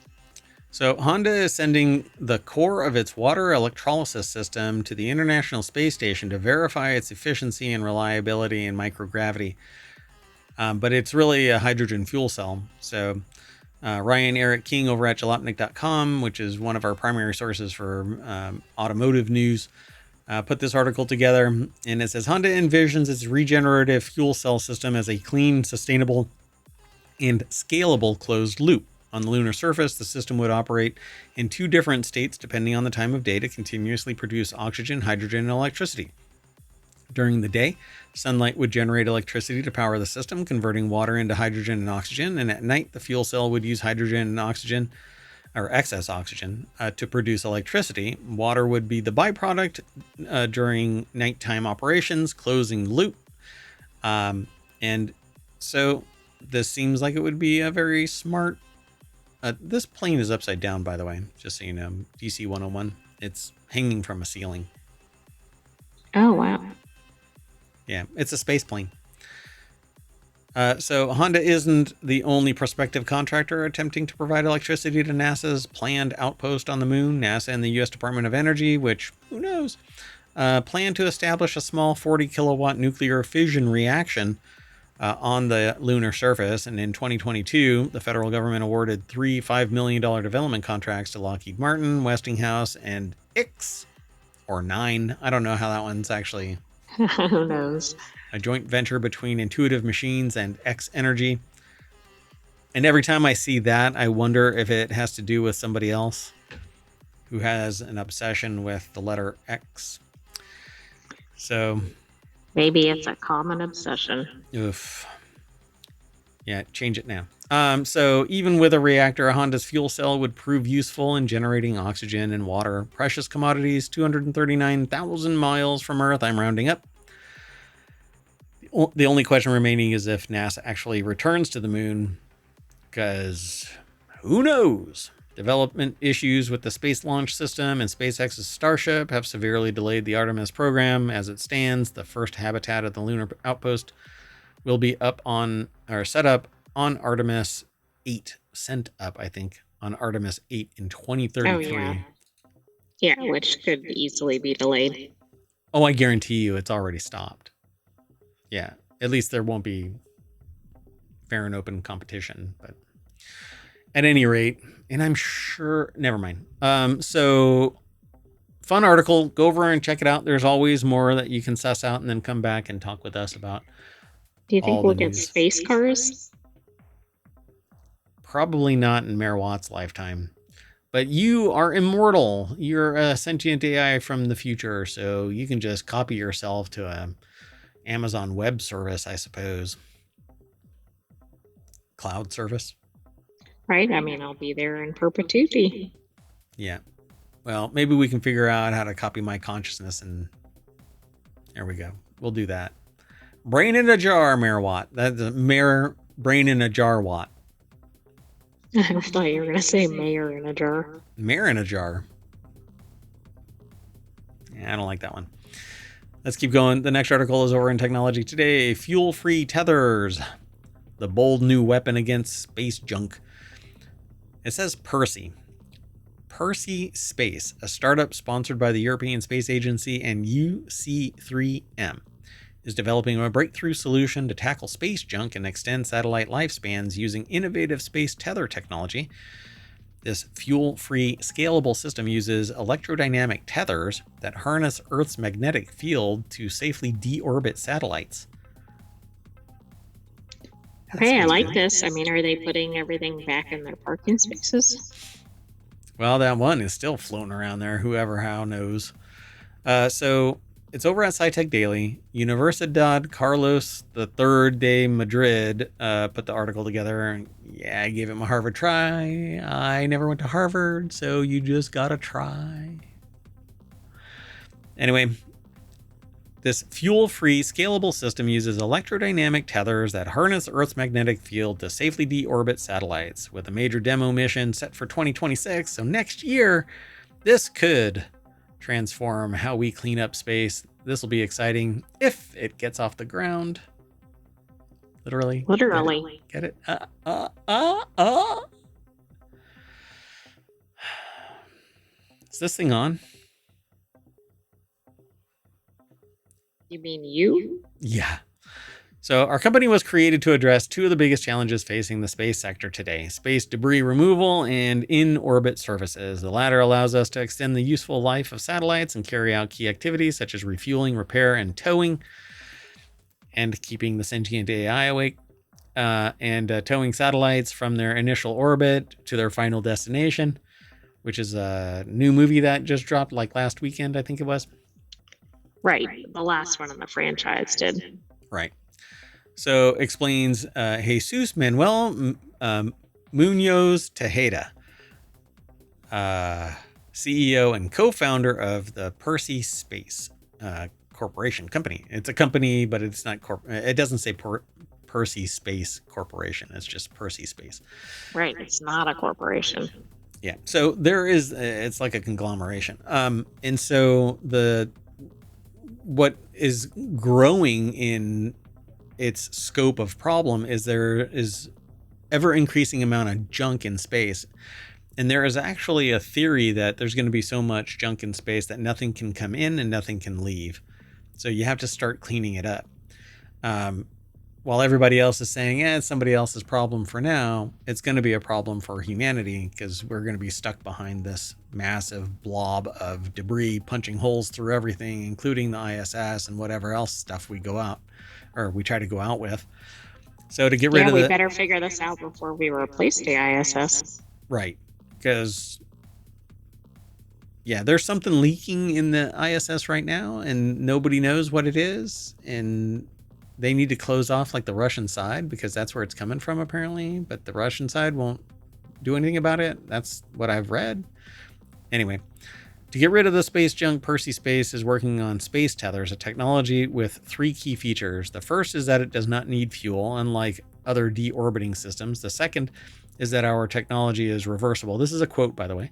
So Honda is sending the core of its water electrolysis system to the International Space Station to verify its efficiency and reliability in microgravity. But it's really a hydrogen fuel cell. So Ryan Eric King over at jalopnik.com, which is one of our primary sources for automotive news, put this article together, and it says Honda envisions its regenerative fuel cell system as a clean, sustainable, and scalable closed loop. On the lunar surface, the system would operate in two different states depending on the time of day to continuously produce oxygen, hydrogen, and electricity. During the day, sunlight would generate electricity to power the system, converting water into hydrogen and oxygen, and at night, the fuel cell would use hydrogen and oxygen, or excess oxygen, to produce electricity. Water would be the byproduct during nighttime operations, closing the loop. And so this seems like it would be a very smart. This plane is upside down, by the way, just so you know. DC 101. It's hanging from a ceiling. Oh, wow. Yeah, it's a space plane. So Honda isn't the only prospective contractor attempting to provide electricity to NASA's planned outpost on the moon. NASA and the U.S. Department of Energy, which, who knows, plan to establish a small 40 kilowatt nuclear fission reaction on the lunar surface. And in 2022, the federal government awarded three $5 million development contracts to Lockheed Martin, Westinghouse, and X, or 9. I don't know how that one's actually. Who knows? A joint venture between Intuitive Machines and X Energy. And every time I see that, I wonder if it has to do with somebody else who has an obsession with the letter X. So Maybe it's a common obsession. oof. Yeah, change it now. So even with a reactor, Honda's fuel cell would prove useful in generating oxygen and water, precious commodities 239,000 miles from Earth. I'm rounding up. The only question remaining is if NASA actually returns to the moon, because who knows? Development issues with the Space Launch System and SpaceX's Starship have severely delayed the Artemis program. As it stands, the first habitat of the lunar outpost will be up on, or set up on Artemis 8, sent up, I think, on Artemis 8 in 2033. Oh, yeah. Yeah, which could easily be delayed. Oh, I guarantee you it's already stopped. Yeah, at least there won't be fair and open competition. But at any rate, and I'm sure, never mind. So fun article. Go over and check it out. There's always more that you can suss out and then come back and talk with us about. Do you think we'll get space cars? Probably not in Mayor Watt's lifetime. But you are immortal. You're a sentient AI from the future, so you can just copy yourself to a Amazon Web Service, I suppose. Cloud service. Right? I mean, I'll be there in perpetuity. Yeah. Well, maybe we can figure out how to copy my consciousness, and there we go. We'll do that. Brain in a jar, Mayor Watt. That's a Mayor Brain in a Jar Watt. I thought you were going to say mayor in a jar. Mayor in a jar. Yeah, I don't like that one. Let's keep going. The next article is over in Technology Today. Fuel-free tethers. The bold new weapon against space junk. It says Percy. Percy Space, a startup sponsored by the European Space Agency and UC3M, is developing a breakthrough solution to tackle space junk and extend satellite lifespans using innovative space tether technology. This fuel-free, scalable system uses electrodynamic tethers that harness Earth's magnetic field to safely deorbit satellites. Okay, I like this. I mean, are they putting everything back in their parking spaces? Well, that one is still floating around there. Whoever how knows. So it's over at SciTech Daily. Universidad Carlos III de Madrid put the article together. And yeah, I gave it my Harvard try. I never went to Harvard, so you just gotta try. Anyway, this fuel-free, scalable system uses electrodynamic tethers that harness Earth's magnetic field to safely deorbit satellites. With a major demo mission set for 2026, so next year, this could transform how we clean up space. This will be exciting if it gets off the ground. Literally. Get it? Is this thing on? You mean you? Yeah. So our company was created to address two of the biggest challenges facing the space sector today: space debris removal and in-orbit services. The latter allows us to extend the useful life of satellites and carry out key activities such as refueling, repair, and towing, and keeping the sentient AI awake, and towing satellites from their initial orbit to their final destination, which is a new movie that just dropped like last weekend, I think it was. Right. The last one in the franchise did. Right. So explains Jesus Manuel Munoz Tejeda, CEO and co-founder of the Percy Space Corporation company. It's a company, but it's not it doesn't say Percy Space Corporation. It's just Percy Space. Right. It's not a corporation. Yeah. So there is, it's like a conglomeration. And so what is growing in its scope of problem is there is ever increasing amount of junk in space. And there is actually a theory that there's going to be so much junk in space that nothing can come in and nothing can leave. So you have to start cleaning it up. While everybody else is saying, it's somebody else's problem for now, it's going to be a problem for humanity because we're going to be stuck behind this massive blob of debris punching holes through everything, including the ISS and whatever else stuff we go out or we try to go out with. So to get rid of we better figure this out before we replace the ISS. Right. Because there's something leaking in the ISS right now and nobody knows what it is. And they need to close off like the Russian side because that's where it's coming from apparently, but the Russian side won't do anything about it. That's what I've read. Anyway, to get rid of the space junk, Percy Space is working on space tethers, a technology with three key features. The first is that it does not need fuel, unlike other deorbiting systems. The second is that our technology is reversible. This is a quote, by the way.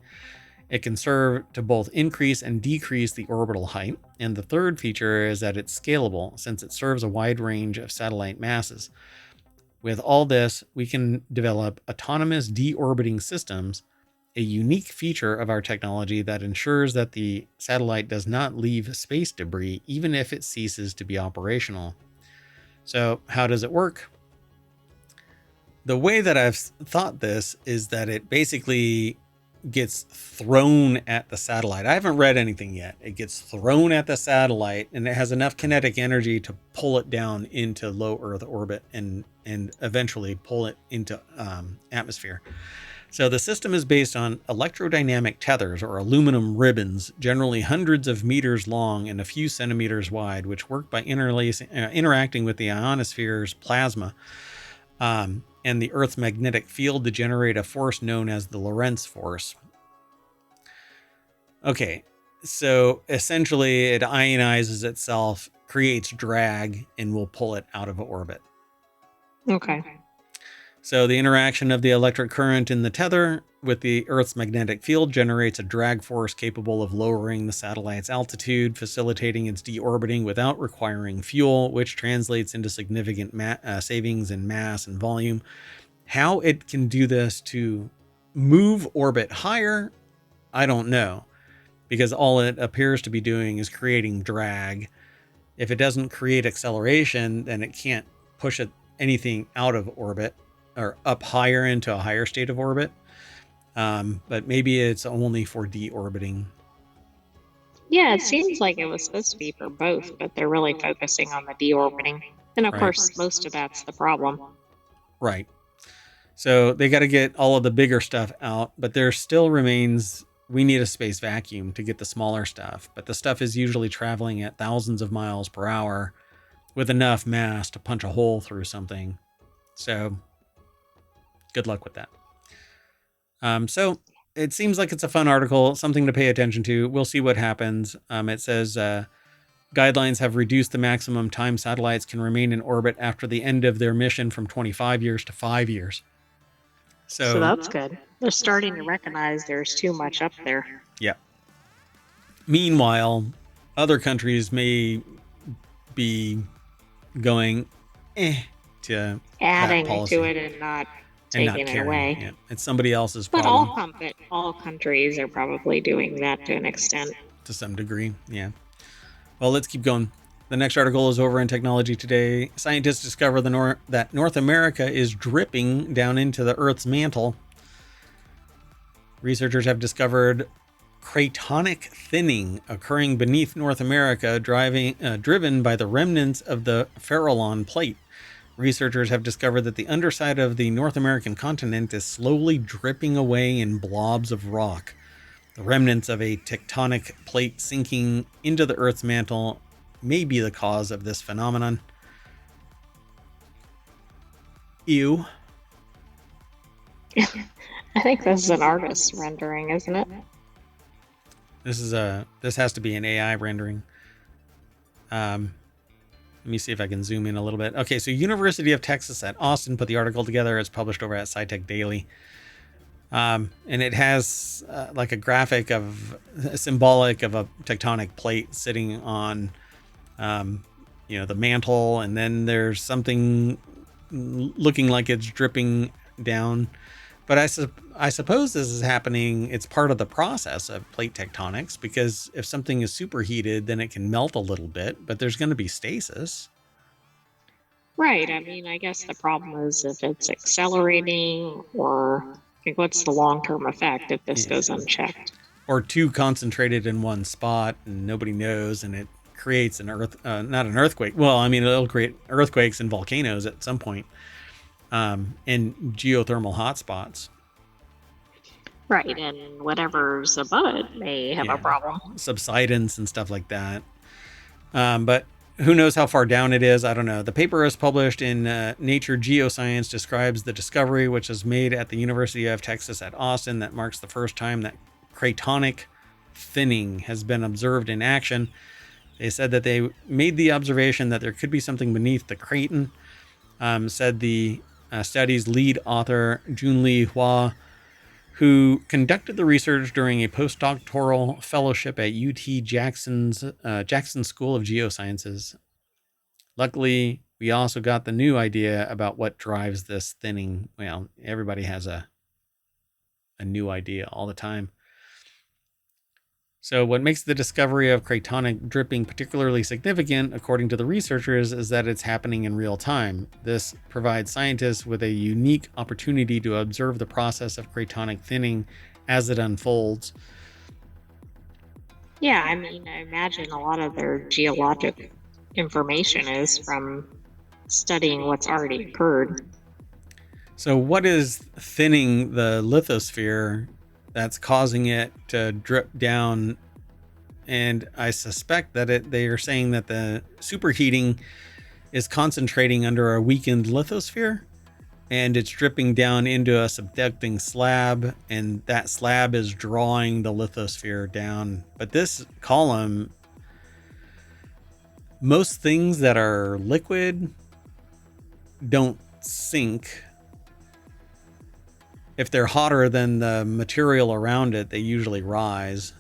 It can serve to both increase and decrease the orbital height. And the third feature is that it's scalable, since it serves a wide range of satellite masses. With all this, we can develop autonomous deorbiting systems, a unique feature of our technology that ensures that the satellite does not leave space debris, even if it ceases to be operational. So how does it work? The way that I've thought this is that it basically gets thrown at the satellite. I haven't read anything yet. It gets thrown at the satellite and it has enough kinetic energy to pull it down into low Earth orbit and eventually pull it into atmosphere. So the system is based on electrodynamic tethers or aluminum ribbons, generally hundreds of meters long and a few centimeters wide, which work by interacting with the ionosphere's plasma and the Earth's magnetic field to generate a force known as the Lorentz force. Okay, so essentially it ionizes itself, creates drag, and will pull it out of orbit. Okay. So the interaction of the electric current in the tether with the Earth's magnetic field generates a drag force capable of lowering the satellite's altitude, facilitating its deorbiting without requiring fuel, which translates into significant savings in mass and volume. How it can do this to move orbit higher, I don't know, because all it appears to be doing is creating drag. If it doesn't create acceleration, then it can't push anything out of orbit or up higher into a higher state of orbit. But maybe it's only for deorbiting. Yeah, it seems like it was supposed to be for both, but they're really focusing on the deorbiting. And of Right. course, most of that's the problem. Right. So they got to get all of the bigger stuff out, but there still remains, we need a space vacuum to get the smaller stuff. But the stuff is usually traveling at thousands of miles per hour with enough mass to punch a hole through something. So good luck with that. So it seems like it's a fun article, something to pay attention to. We'll see what happens. It says guidelines have reduced the maximum time satellites can remain in orbit after the end of their mission from 25 years to 5 years. So that's good. They're starting to recognize there's too much up there. Yeah. Meanwhile, other countries may be going to adding to it and not taking it away. Yeah. It's somebody else's But problem. all countries are probably doing that to an extent. To some degree, yeah. Well, let's keep going. The next article is over in Technology Today. Scientists discover that North America is dripping down into the Earth's mantle. Researchers have discovered cratonic thinning occurring beneath North America, driven by the remnants of the Farallon plate. Researchers have discovered that the underside of the North American continent is slowly dripping away in blobs of rock. The remnants of a tectonic plate sinking into the Earth's mantle may be the cause of this phenomenon. Ew. I think this is an artist's rendering, isn't it? This has to be an AI rendering. Let me see if I can zoom in a little bit. Okay, so University of Texas at Austin put the article together. It's published over at SciTech Daily. And it has like a graphic of symbolic of a tectonic plate sitting on, the mantle, and then there's something looking like it's dripping down. But I suppose this is happening. It's part of the process of plate tectonics, because if something is superheated, then it can melt a little bit, but there's going to be stasis. Right. I mean, I guess the problem is if it's accelerating, or like, what's the long-term effect if this goes unchecked? Or too concentrated in one spot and nobody knows, and it creates not an earthquake. Well, I mean, it'll create earthquakes and volcanoes at some point, and geothermal hotspots. Right, and whatever's above it may have a problem. Subsidence and stuff like that. But who knows how far down it is? I don't know. The paper is published in Nature Geoscience, describes the discovery, which is made at the University of Texas at Austin. That marks the first time that cratonic thinning has been observed in action. They said that they made the observation that there could be something beneath the craton, said the study's lead author, Junli Hua, who conducted the research during a postdoctoral fellowship at UT Jackson School of Geosciences. Luckily, we also got the new idea about what drives this thinning. Well, everybody has a new idea all the time. So what makes the discovery of cratonic dripping particularly significant, according to the researchers, is that it's happening in real time. This provides scientists with a unique opportunity to observe the process of cratonic thinning as it unfolds. Yeah, I mean, I imagine a lot of their geologic information is from studying what's already occurred. So what is thinning the lithosphere that's causing it to drip down? And I suspect that they are saying that the superheating is concentrating under a weakened lithosphere, and it's dripping down into a subducting slab, and that slab is drawing the lithosphere down. But this column, most things that are liquid don't sink. If they're hotter than the material around it, they usually rise.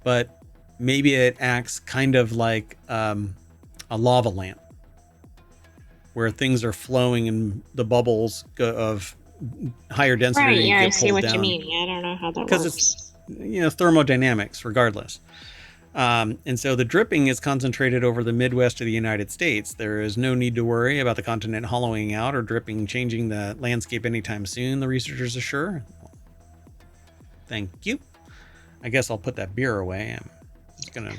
But maybe it acts kind of like a lava lamp, where things are flowing and the bubbles of higher density Right, yeah, I get see pulled what you down mean. Yeah, I don't know how that because it's, works. thermodynamics regardless. And so the dripping is concentrated over the Midwest of the United States. There is no need to worry about the continent hollowing out or dripping changing the landscape anytime soon, the researchers assure. Thank you. I guess I'll put that beer away. I'm just going to.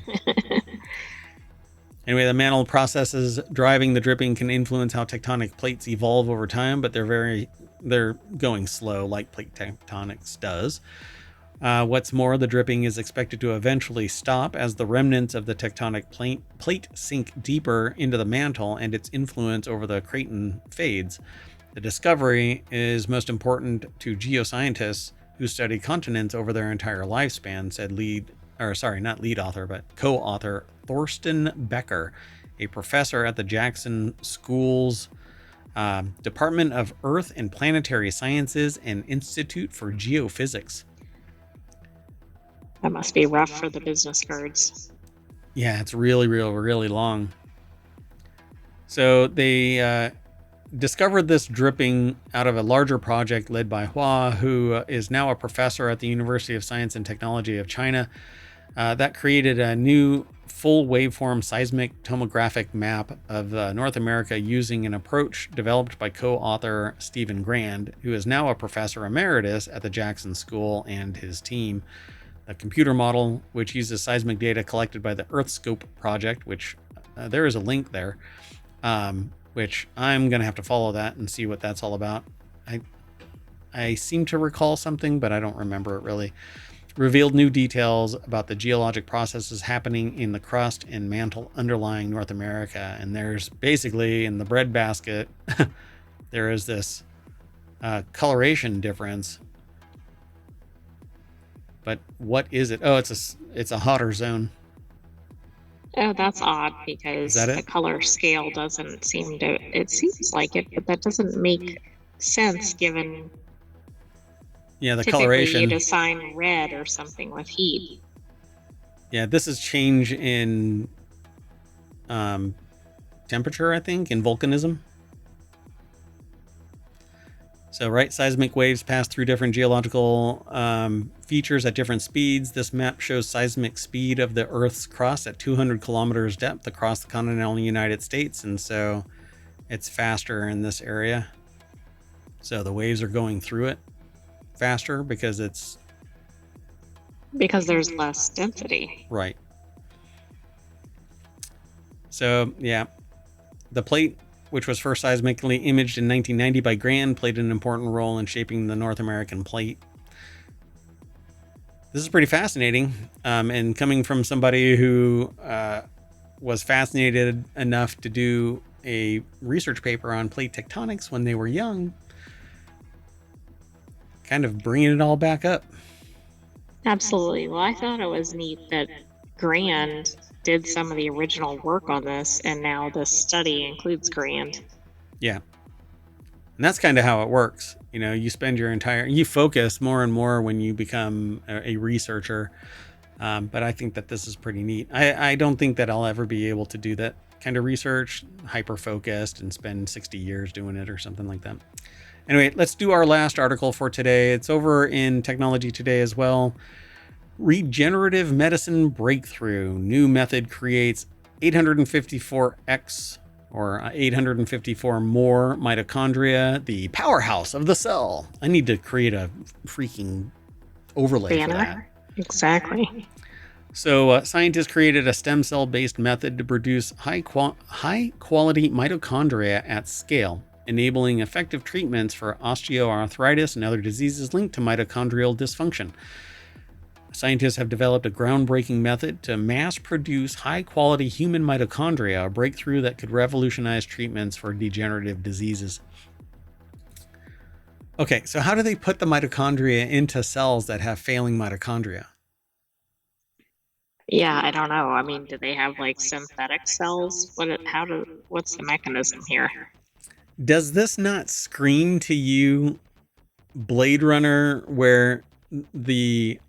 Anyway, the mantle processes driving the dripping can influence how tectonic plates evolve over time, but they're going slow like plate tectonics does. What's more, the dripping is expected to eventually stop as the remnants of the tectonic plate sink deeper into the mantle and its influence over the craton fades. The discovery is most important to geoscientists who study continents over their entire lifespan, said co-author Thorsten Becker, a professor at the Jackson School's Department of Earth and Planetary Sciences and Institute for Geophysics. That must be rough for the business cards. Yeah, it's really long. So they discovered this dripping out of a larger project led by Hua, who is now a professor at the University of Science and Technology of China. That created a new full waveform seismic tomographic map of North America using an approach developed by co-author Stephen Grand, who is now a professor emeritus at the Jackson School, and his team. A computer model which uses seismic data collected by the EarthScope project, which there is a link there, which I'm going to have to follow that and see what that's all about. I seem to recall something, but I don't remember it really. Revealed new details about the geologic processes happening in the crust and mantle underlying North America. And there's basically in the breadbasket, there is this coloration difference. But what is it? Oh, it's a hotter zone. Oh, that's odd because Is that the it? color scale doesn't seem to, it seems like it, but that doesn't make sense given Yeah, the typically you'd coloration. assign red or something with heat. Yeah, this is change in temperature, I think, in volcanism. So, right, seismic waves pass through different geological features at different speeds. This map shows seismic speed of the Earth's crust at 200 kilometers depth across the continental United States. And so it's faster in this area. So the waves are going through it faster because there's less density. Right. So, yeah, the plate, which was first seismically imaged in 1990 by Grand, played an important role in shaping the North American plate. This is pretty fascinating, and coming from somebody who was fascinated enough to do a research paper on plate tectonics when they were young, kind of bringing it all back up. Absolutely. Well, I thought it was neat that Grand did some of the original work on this, and now this study includes Grand. Yeah. And that's kind of how it works. You spend you focus more and more when you become a researcher. But I think that this is pretty neat. I don't think that I'll ever be able to do that kind of research, hyper-focused, and spend 60 years doing it or something like that. Anyway, let's do our last article for today. It's over in Technology Today as well. Regenerative medicine breakthrough. New method creates 854x or 854 more mitochondria, the powerhouse of the cell. I need to create a freaking overlay Banner? for that. Exactly. So scientists created a stem cell based method to produce high quality mitochondria at scale, enabling effective treatments for osteoarthritis and other diseases linked to mitochondrial dysfunction. Scientists have developed a groundbreaking method to mass produce high quality human mitochondria, a breakthrough that could revolutionize treatments for degenerative diseases. Okay, so how do they put the mitochondria into cells that have failing mitochondria? Yeah, I don't know. I mean, do they have like synthetic cells? What's the mechanism here? Does this not scream to you Blade Runner, where the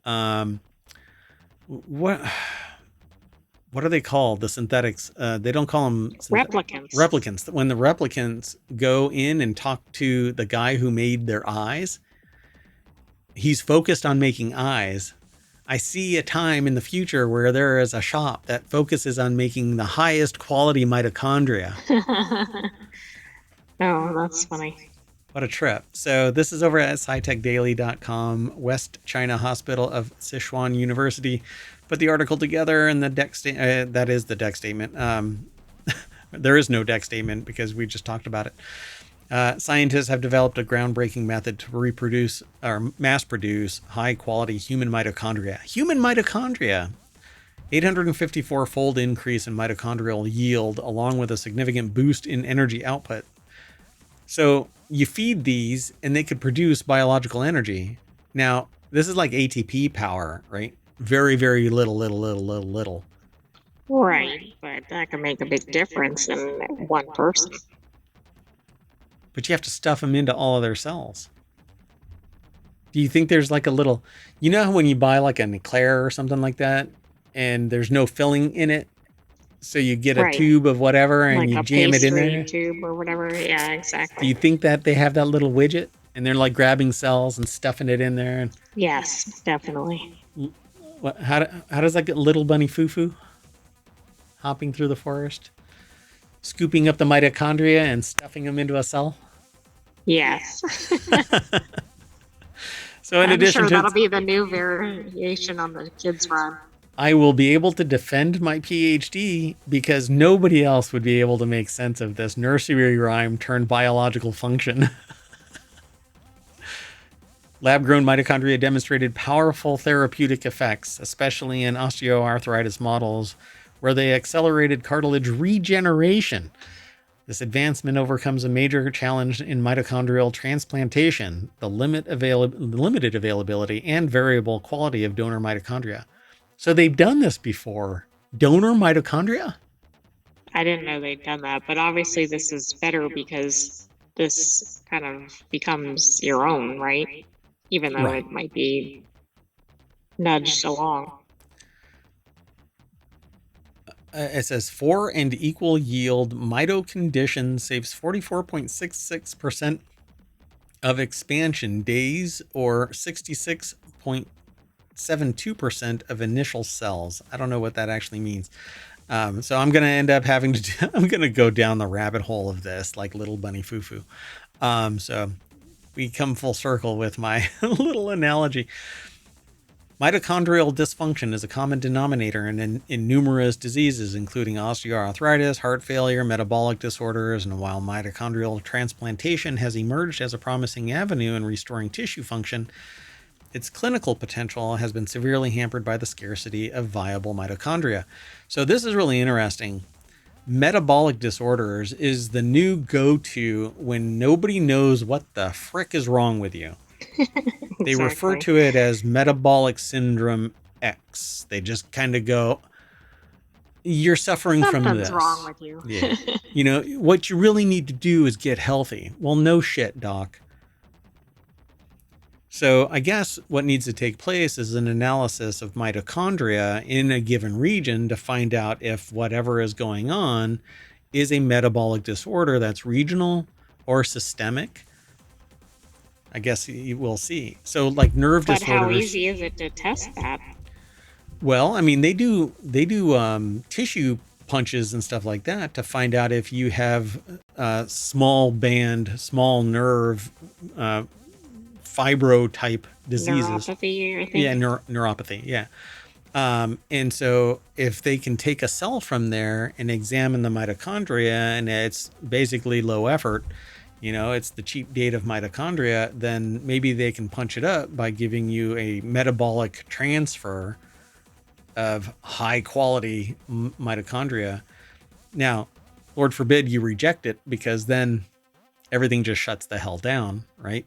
what are they called? The synthetics. They don't call them Replicants. replicants. When the replicants go in and talk to the guy who made their eyes, he's focused on making eyes. I see a time in the future where there is a shop that focuses on making the highest quality mitochondria. Oh, that's funny. What a trip. So this is over at scitechdaily.com, West China Hospital of Sichuan University. Put the article together and the deck statement. That is the deck statement. There is no deck statement because we just talked about it. Scientists have developed a groundbreaking method to reproduce or mass produce high quality human mitochondria. Human mitochondria. 854-fold increase in mitochondrial yield, along with a significant boost in energy output. So you feed these and they could produce biological energy. Now, this is like ATP power, right? Very, very little. Right, but that can make a big difference in one person. But you have to stuff them into all of their cells. Do you think there's like a little, you know, when you buy like an eclair or something like that and there's no filling in it? So you get a tube of whatever and like you a jam it in there? tube or whatever. Yeah, exactly. Do you think that they have that little widget and they're like grabbing cells and stuffing it in there? Yes, definitely. How does that get little bunny Fufu hopping through the forest, scooping up the mitochondria and stuffing them into a cell? Yes. So in addition to that'll be the new variation on the kids' run. I will be able to defend my PhD because nobody else would be able to make sense of this nursery rhyme turned biological function. Lab-grown mitochondria demonstrated powerful therapeutic effects, especially in osteoarthritis models, where they accelerated cartilage regeneration. This advancement overcomes a major challenge in mitochondrial transplantation, the limited availability and variable quality of donor mitochondria. So they've done this before. Donor mitochondria? I didn't know they'd done that, but obviously this is better because this kind of becomes your own, right? Even though it might be nudged along. It says 4 and equal yield mito condition saves 44.66% of expansion days or 66.72% of initial cells. I don't know what that actually means. So I'm going to end up having to, I'm going to go down the rabbit hole of this like little bunny Fufu. So we come full circle with my little analogy. Mitochondrial dysfunction is a common denominator in numerous diseases, including osteoarthritis, heart failure, metabolic disorders, and while mitochondrial transplantation has emerged as a promising avenue in restoring tissue function, its clinical potential has been severely hampered by the scarcity of viable mitochondria. So this is really interesting. Metabolic disorders is the new go-to when nobody knows what the frick is wrong with you. They refer to it as metabolic syndrome X. They just kind of go, you're suffering from this. Something's wrong with you. Yeah. You know, what you really need to do is get healthy. Well, no shit, doc. So I guess what needs to take place is an analysis of mitochondria in a given region to find out if whatever is going on is a metabolic disorder that's regional or systemic. I guess you will see. So like nerve disorders. But how easy is it to test that? Well, I mean, they do tissue punches and stuff like that to find out if you have small nerve fibro type diseases. Neuropathy, I think. Yeah, neuropathy. Yeah. And so if they can take a cell from there and examine the mitochondria and it's basically low effort, you know, it's the cheap date of mitochondria, then maybe they can punch it up by giving you a metabolic transfer of high quality mitochondria. Now, Lord forbid you reject it because then everything just shuts the hell down, right?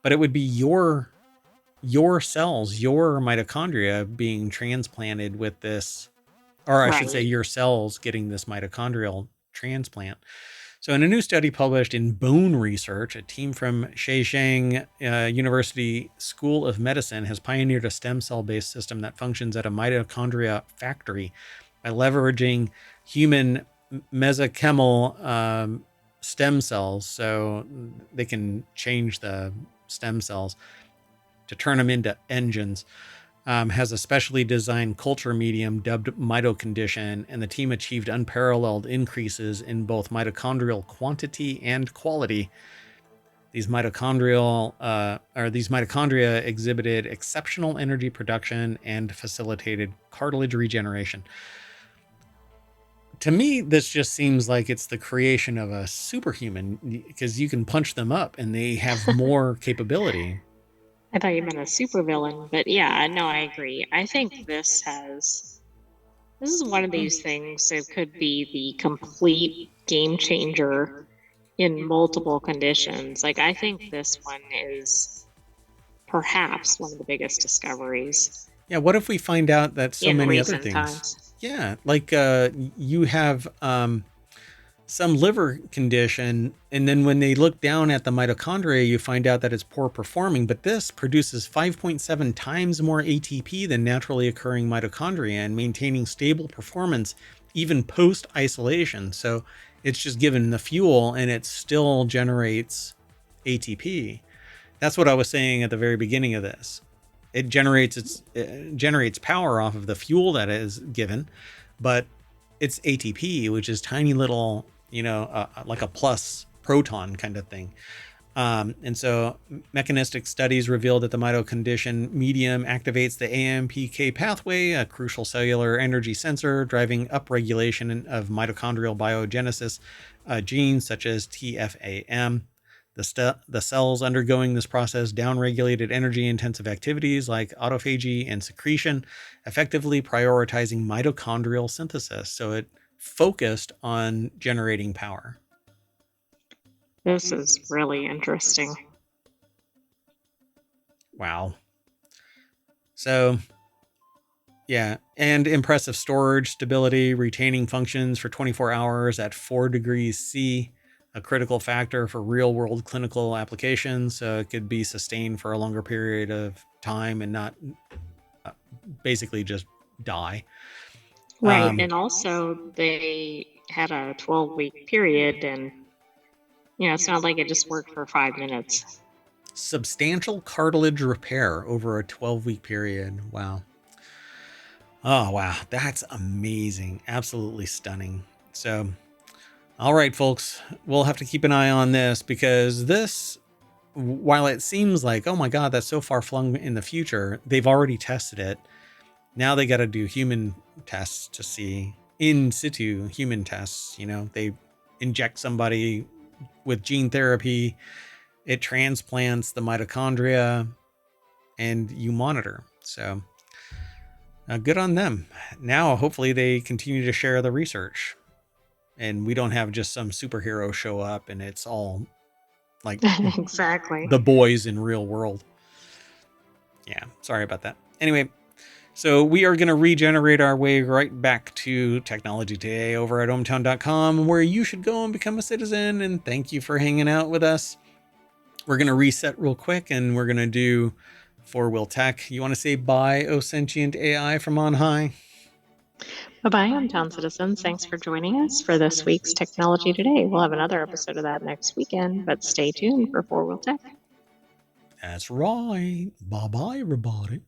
But it would be your cells, your mitochondria being transplanted with this, or I should say your cells getting this mitochondrial transplant. So in a new study published in Bone Research, a team from Zhejiang University School of Medicine has pioneered a stem cell-based system that functions at a mitochondria factory by leveraging human mesenchymal stem cells, so they can change the stem cells to turn them into engines. Has a specially designed culture medium dubbed mitocondition, and the team achieved unparalleled increases in both mitochondrial quantity and quality. These mitochondria exhibited exceptional energy production and facilitated cartilage regeneration. To me, this just seems like it's the creation of a superhuman, because you can punch them up and they have more capability. I thought you meant a supervillain, but yeah, no, I agree. I think this is one of these things that could be the complete game changer in multiple conditions. Like, I think this one is perhaps one of the biggest discoveries Yeah, what if we find out that so in many other recent things? times. Yeah, like you have some liver condition, and then when they look down at the mitochondria, you find out that it's poor performing, but this produces 5.7 times more ATP than naturally occurring mitochondria and maintaining stable performance even post isolation. So it's just given the fuel and it still generates ATP. That's what I was saying at the very beginning of this. It generates power off of the fuel that is given, but it's ATP, which is tiny little, like a plus proton kind of thing. And so mechanistic studies revealed that the mitocondition medium activates the AMPK pathway, a crucial cellular energy sensor driving upregulation of mitochondrial biogenesis genes such as TFAM. The cells undergoing this process downregulated energy-intensive activities like autophagy and secretion, effectively prioritizing mitochondrial synthesis. So it focused on generating power. This is really interesting. Wow. So, yeah, and impressive storage stability, retaining functions for 24 hours at 4 degrees C, a critical factor for real-world clinical applications. So it could be sustained for a longer period of time and not basically just die. Right. And also, they had a 12-week period, and, it's not like it just worked for 5 minutes. Substantial cartilage repair over a 12-week period. Wow. Oh, wow. That's amazing. Absolutely stunning. So, all right, folks, we'll have to keep an eye on this, because this, while it seems like, oh my God, that's so far flung in the future, they've already tested it. Now they got to do human tests to see, in situ human tests. They inject somebody with gene therapy, it transplants the mitochondria, and you monitor. So good on them. Now, hopefully they continue to share the research, and we don't have just some superhero show up and it's all like Exactly. the boys in real world. Yeah, sorry about that. Anyway, so we are going to regenerate our way right back to Technology Today over at ohmTown.com, where you should go and become a citizen. And thank you for hanging out with us. We're going to reset real quick, and we're going to do FourWheelTech. You want to say bye, oh sentient AI from on high? Bye-bye, hometown citizens. Thanks for joining us for this week's Technology Today. We'll have another episode of that next weekend, but stay tuned for FourWheelTech. That's right. Bye-bye, everybody.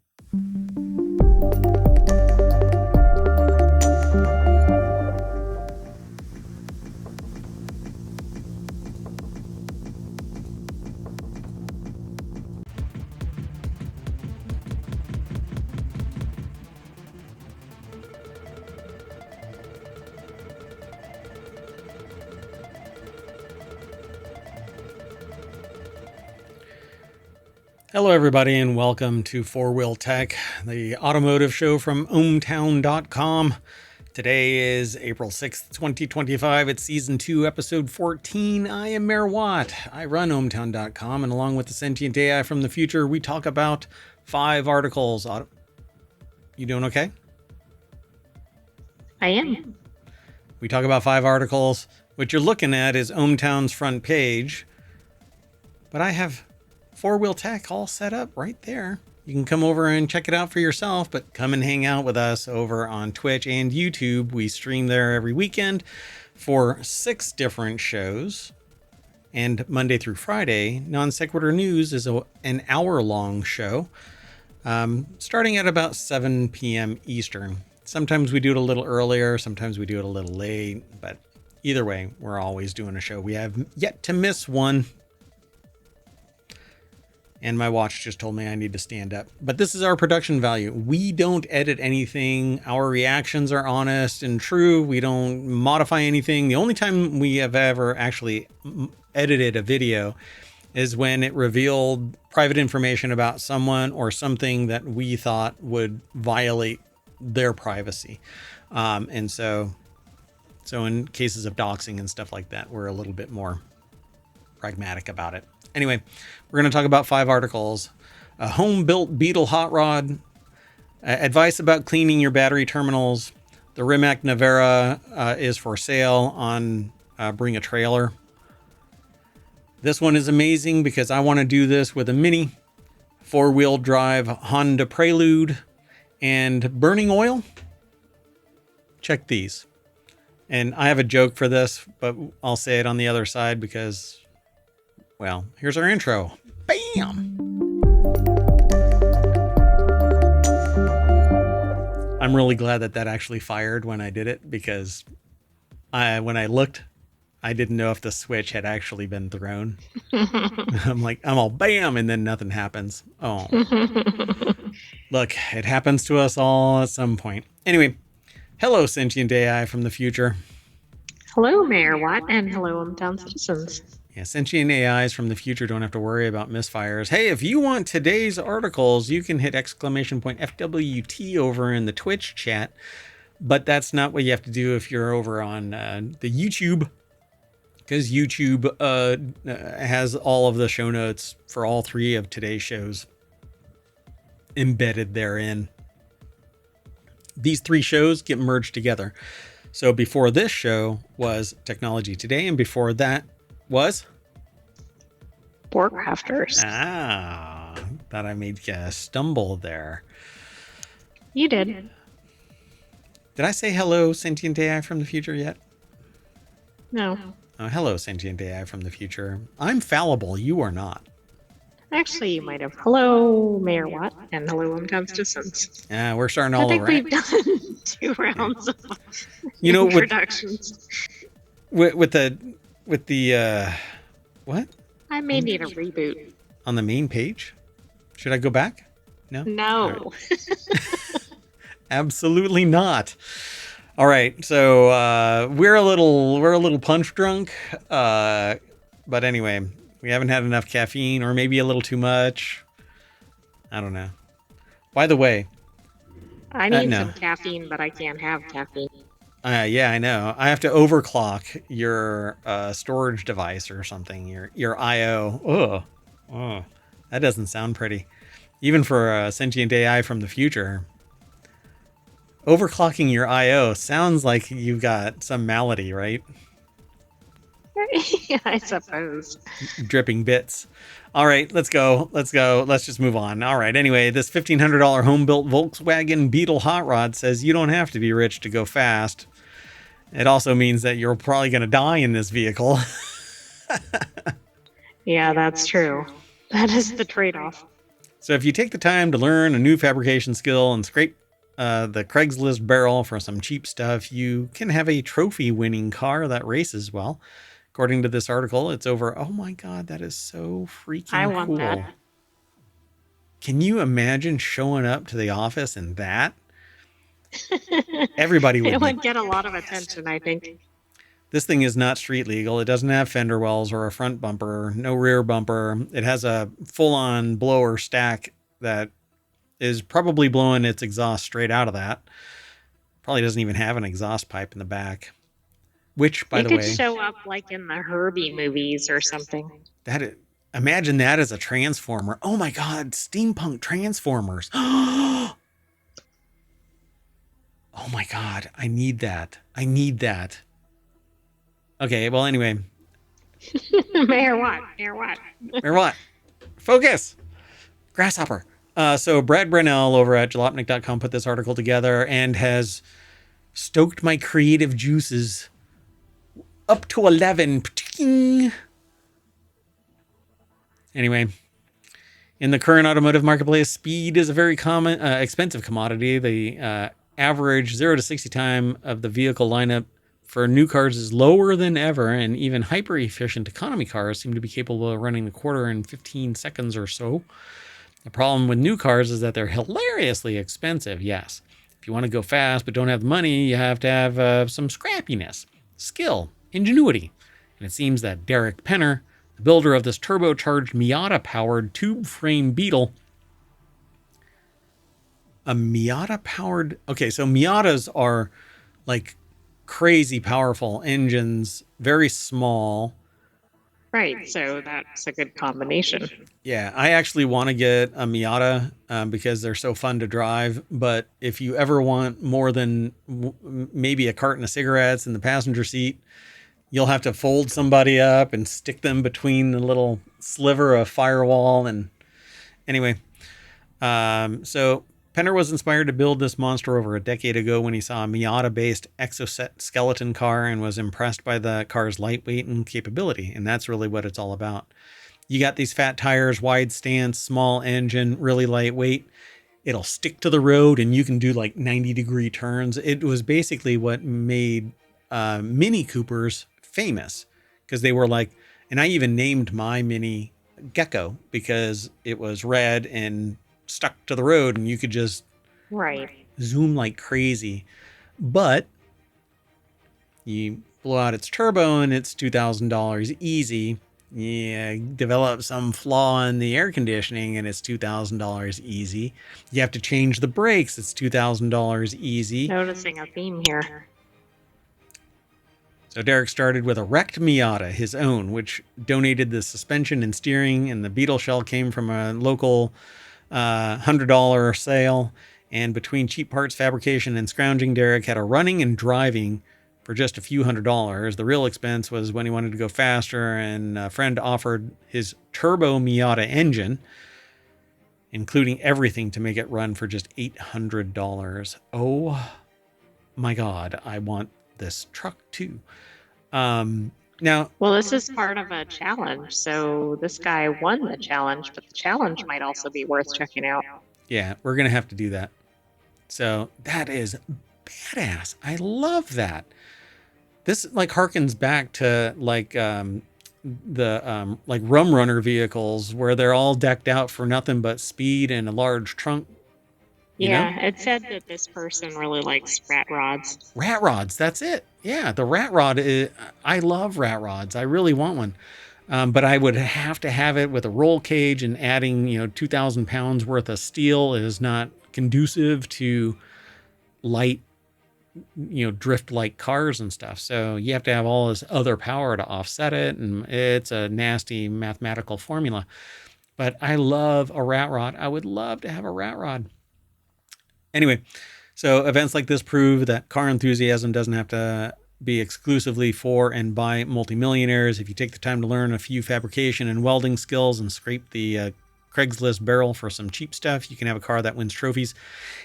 Hello, everybody, and welcome to FourWheelTech, the automotive show from ohmTown.com. Today is April 6th, 2025. It's Season 2, Episode 14. I am Mayor Watt. I run ohmTown.com, and along with the sentient AI from the future, we talk about 5 articles. You doing okay? I am. We talk about 5 articles. What you're looking at is ohmTown's front page, but I have FourWheelTech all set up right there. you can come over and check it out for yourself, but come and hang out with us over on Twitch and YouTube. We stream there every weekend for 6 different shows. And Monday through Friday, Non Sequitur News is an hour-long show, starting at about 7 p.m. Eastern. Sometimes we do it a little earlier, sometimes we do it a little late, but either way, we're always doing a show. We have yet to miss one. And my watch just told me I need to stand up. But this is our production value. We don't edit anything. Our reactions are honest and true. We don't modify anything. The only time we have ever actually edited a video is when it revealed private information about someone or something that we thought would violate their privacy. And so in cases of doxing and stuff like that, we're a little bit more pragmatic about it. Anyway, we're going to talk about 5 articles. A home-built Beetle Hot Rod, advice about cleaning your battery terminals. The Rimac Navara is for sale on Bring a Trailer. This one is amazing because I want to do this with a mini 4-wheel drive Honda Prelude and burning oil. Check these. And I have a joke for this, but I'll say it on the other side because... well, here's our intro. Bam! I'm really glad that actually fired when I did it because when I looked, I didn't know if the switch had actually been thrown. I'm all bam, and then nothing happens. Oh. Look, it happens to us all at some point. Anyway, hello, sentient AI from the future. Hello, Mayor Watt, and hello, ohmTown citizens. Yeah, sentient AIs from the future don't have to worry about misfires. Hey, if you want today's articles, you can hit !FWT over in the Twitch chat. But that's not what you have to do if you're over on the YouTube. Because YouTube has all of the show notes for all 3 of today's shows embedded therein. These 3 shows get merged together. So before this show was Technology Today, and before that was WarCrafters. Thought I made you stumble there. You did. Did I say hello, sentient AI from the future yet? No. Oh, hello, sentient AI from the future. I'm fallible. You are not. Actually, you might have. Hello, Mayor Watt, and hello, ohmTown citizens. Yeah, we're starting all over. I think we've done 2 rounds of introductions. With the what? I may need a reboot. On the main page? Should I go back? No? No. Right. Absolutely not. All right. So we're a little punch drunk. But anyway, we haven't had enough caffeine, or maybe a little too much. I don't know. By the way, I need some caffeine, but I can't have caffeine. Yeah, I know. I have to overclock your storage device or something. Your I/O. Oh, that doesn't sound pretty. Even for a sentient AI from the future. Overclocking your I/O sounds like you've got some malady, right? Yeah, I suppose. Dripping bits. All right, let's go. Let's just move on. All right, anyway, this $1,500 home-built Volkswagen Beetle Hot Rod says you don't have to be rich to go fast. It also means that you're probably going to die in this vehicle. Yeah, that's true. That is the trade-off. So if you take the time to learn a new fabrication skill and scrape the Craigslist barrel for some cheap stuff, you can have a trophy-winning car that races well. According to this article, it's over. Oh my God, that is so freaking cool. I want that. Can you imagine showing up to the office in that? Everybody would. It would get a lot of attention, I think. This thing is not street legal. It doesn't have fender wells or a front bumper, no rear bumper. It has a full-on blower stack that is probably blowing its exhaust straight out of that. Probably doesn't even have an exhaust pipe in the back. Which, by the way, it could show up like in the Herbie movies or something. Imagine that as a transformer. Oh my God, steampunk transformers. Oh my God, I need that. Okay, well, anyway. Mayor Watt. Focus. Grasshopper. So Brad Brennell over at jalopnik.com put this article together and has stoked my creative juices up to 11. Anyway, in the current automotive marketplace, speed is a very common, expensive commodity. The average 0 to 60 time of the vehicle lineup for new cars is lower than ever, and even hyper-efficient economy cars seem to be capable of running the quarter in 15 seconds or so. The problem with new cars is that they're hilariously expensive, yes. If you want to go fast but don't have the money, you have to have some scrappiness, skill, ingenuity. And it seems that Derek Penner, the builder of this turbocharged Miata-powered tube-frame Beetle, a Miata-powered... Okay, so Miatas are like crazy powerful engines, very small. Right, so that's a good combination. Yeah, I actually want to get a Miata because they're so fun to drive. But if you ever want more than maybe a carton of cigarettes in the passenger seat, you'll have to fold somebody up and stick them between the little sliver of firewall. And anyway, so Penner was inspired to build this monster over a decade ago when he saw a Miata-based exoskeleton car and was impressed by the car's lightweight and capability. And that's really what it's all about. You got these fat tires, wide stance, small engine, really lightweight. It'll stick to the road and you can do like 90-degree turns. It was basically what made Mini Coopers famous because they were like, and I even named my Mini Gecko because it was red and stuck to the road and you could just zoom like crazy. But you blow out its turbo and it's $2,000 easy. Yeah, develop some flaw in the air conditioning and it's $2,000 easy. You have to change the brakes, it's $2,000 easy. Noticing a theme here. So Derek started with a wrecked Miata, his own, which donated the suspension and steering, and the Beetle shell came from a local $100 sale. And between cheap parts fabrication and scrounging, Derek had a running and driving for just a few $100s. The real expense was when he wanted to go faster, and a friend offered his turbo Miata engine, including everything to make it run for just $800. Oh my God, I want this truck too. Now, well, this is part of a challenge. So this guy won the challenge, but the challenge might also be worth checking out. Yeah, we're going to have to do that. So that is badass. I love that. This like harkens back to like the like Rum Runner vehicles where they're all decked out for nothing but speed and a large trunk. Yeah, it said that this person really likes rat rods. Rat rods, that's it. Yeah, the rat rod is, I love rat rods. I really want one. But I would have to have it with a roll cage, and adding, 2,000 pounds worth of steel is not conducive to light, drift like cars and stuff. So you have to have all this other power to offset it. And it's a nasty mathematical formula. But I love a rat rod. I would love to have a rat rod. Anyway, so events like this prove that car enthusiasm doesn't have to be exclusively for and by multimillionaires. If you take the time to learn a few fabrication and welding skills and scrape the Craigslist barrel for some cheap stuff, you can have a car that wins trophies.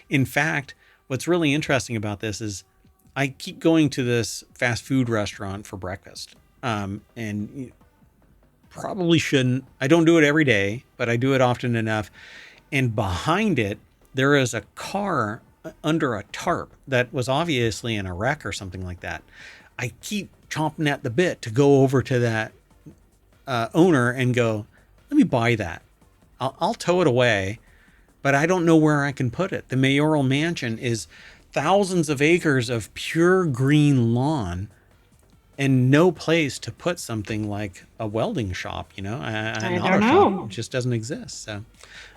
In fact, what's really interesting about this is I keep going to this fast food restaurant for breakfast. And probably shouldn't. I don't do it every day, but I do it often enough. And behind it, there is a car under a tarp that was obviously in a wreck or something like that. I keep chomping at the bit to go over to that owner and go, let me buy that. I'll tow it away, but I don't know where I can put it. The mayoral mansion is thousands of acres of pure green lawn and no place to put something like a welding shop, an auto shop. It just doesn't exist. So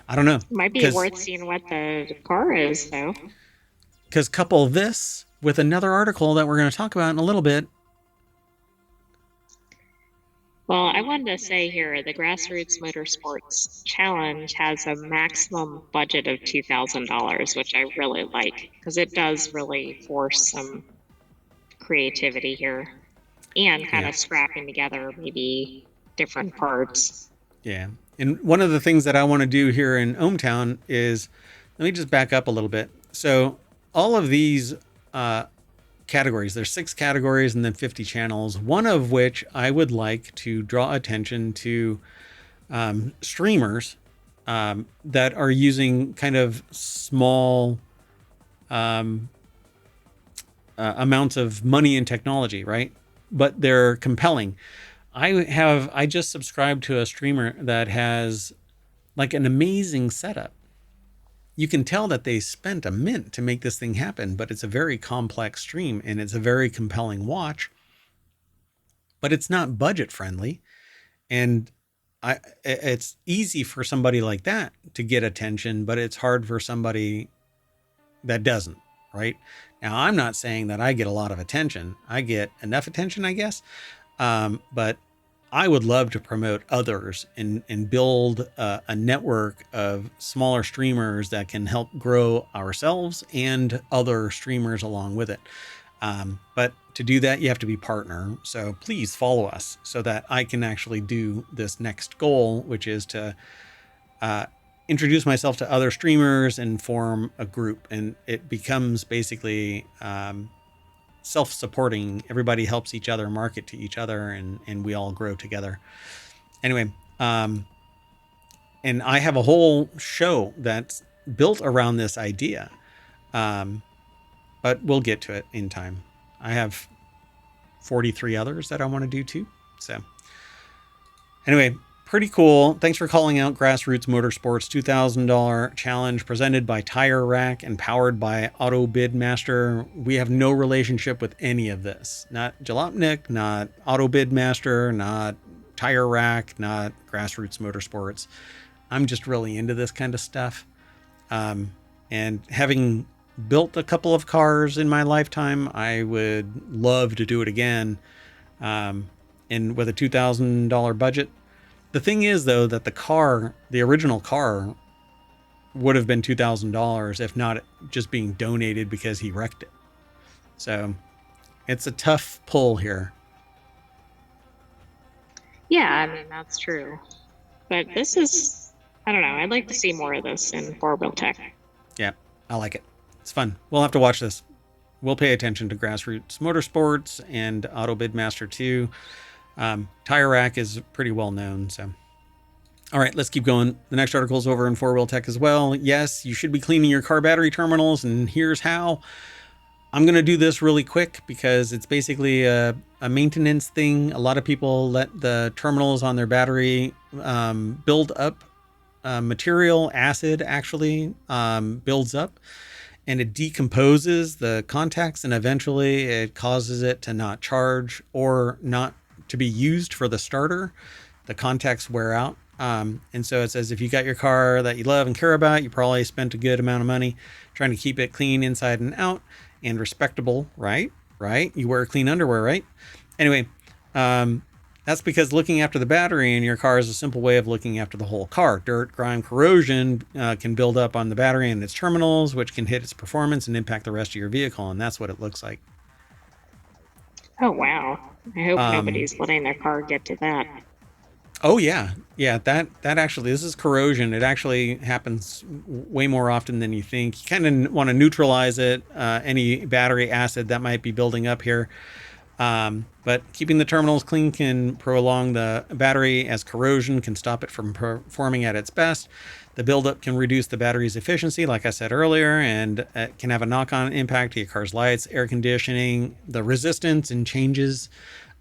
I don't know. Might be worth seeing what the car is, though. Because couple this with another article that we're going to talk about in a little bit. Well, I wanted to say here, the Grassroots Motorsports Challenge has a maximum budget of $2,000, which I really like, because it does really force some creativity here and kind of scrapping together maybe different parts. Yeah. And one of the things that I want to do here in ohmTown is, let me just back up a little bit. So all of these categories, there's 6 categories and then 50 channels, one of which I would like to draw attention to streamers that are using kind of small amounts of money and technology, right? But they're compelling. I just subscribed to a streamer that has like an amazing setup. You can tell that they spent a mint to make this thing happen, but it's a very complex stream and it's a very compelling watch, but it's not budget friendly. And it's easy for somebody like that to get attention, but it's hard for somebody that doesn't, right? Now, I'm not saying that I get a lot of attention. I get enough attention, I guess. But I would love to promote others and build a network of smaller streamers that can help grow ourselves and other streamers along with it. But to do that, you have to be partner. So please follow us so that I can actually do this next goal, which is to introduce myself to other streamers and form a group. And it becomes basically self-supporting. Everybody helps each other market to each other, and we all grow together. Anyway, and I have a whole show that's built around this idea. But we'll get to it in time. I have 43 others that I want to do too. So anyway, pretty cool. Thanks for calling out Grassroots Motorsports $2,000 challenge presented by Tire Rack and powered by Auto Bidmaster. We have no relationship with any of this. Not Jalopnik, not Auto Bidmaster, not Tire Rack, not Grassroots Motorsports. I'm just really into this kind of stuff. And having built a couple of cars in my lifetime, I would love to do it again. And with a $2,000 budget. The thing is, though, that the original car would have been $2,000 if not just being donated because he wrecked it. So it's a tough pull here. Yeah, I mean, that's true. But this is, I don't know, I'd like to see more of this in FourWheelTech. Yeah, I like it. It's fun. We'll have to watch this. We'll pay attention to Grassroots Motorsports and Auto Bidmaster 2. Tire Rack is pretty well known. So, all right, let's keep going. The next article is over in FourWheelTech as well. Yes, you should be cleaning your car battery terminals, and here's how. I'm going to do this really quick because it's basically a maintenance thing. A lot of people let the terminals on their battery build up material. Acid actually builds up and it decomposes the contacts, and eventually it causes it to not charge or not to be used for the starter. The contacts wear out. And so it says if you got your car that you love and care about, you probably spent a good amount of money trying to keep it clean inside and out and respectable, right? You wear clean underwear, right? Anyway, that's because looking after the battery in your car is a simple way of looking after the whole car. Dirt, grime, corrosion can build up on the battery and its terminals, which can hit its performance and impact the rest of your vehicle. And that's what it looks like. Oh, wow. I hope nobody's letting their car get to that. Oh, yeah. Yeah, that actually, this is corrosion. It actually happens way more often than you think. You kind of want to neutralize it, any battery acid that might be building up here. But keeping the terminals clean can prolong the battery, as corrosion can stop it from performing at its best. The buildup can reduce the battery's efficiency, like I said earlier, and it can have a knock-on impact to your car's lights, air conditioning. The resistance and changes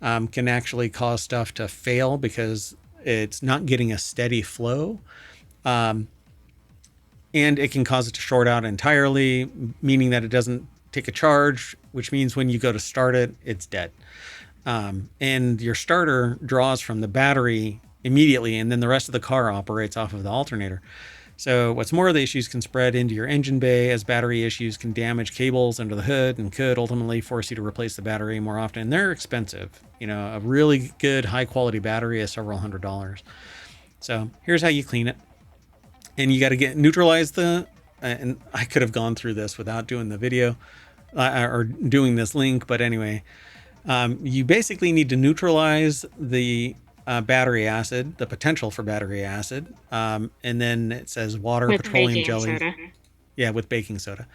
can actually cause stuff to fail because it's not getting a steady flow. And it can cause it to short out entirely, meaning that it doesn't take a charge, which means when you go to start it, it's dead. And your starter draws from the battery immediately, and then the rest of the car operates off of the alternator. So what's more, the issues can spread into your engine bay, as battery issues can damage cables under the hood and could ultimately force you to replace the battery more often. And they're expensive. You know, a really good high quality battery is several $100s. So here's how you clean it. And you got to neutralize and I could have gone through this without doing the video or doing this link. But anyway, you basically need to neutralize the battery acid, the potential for battery acid, and then it says water, With petroleum baking jelly. soda. Yeah, with baking soda.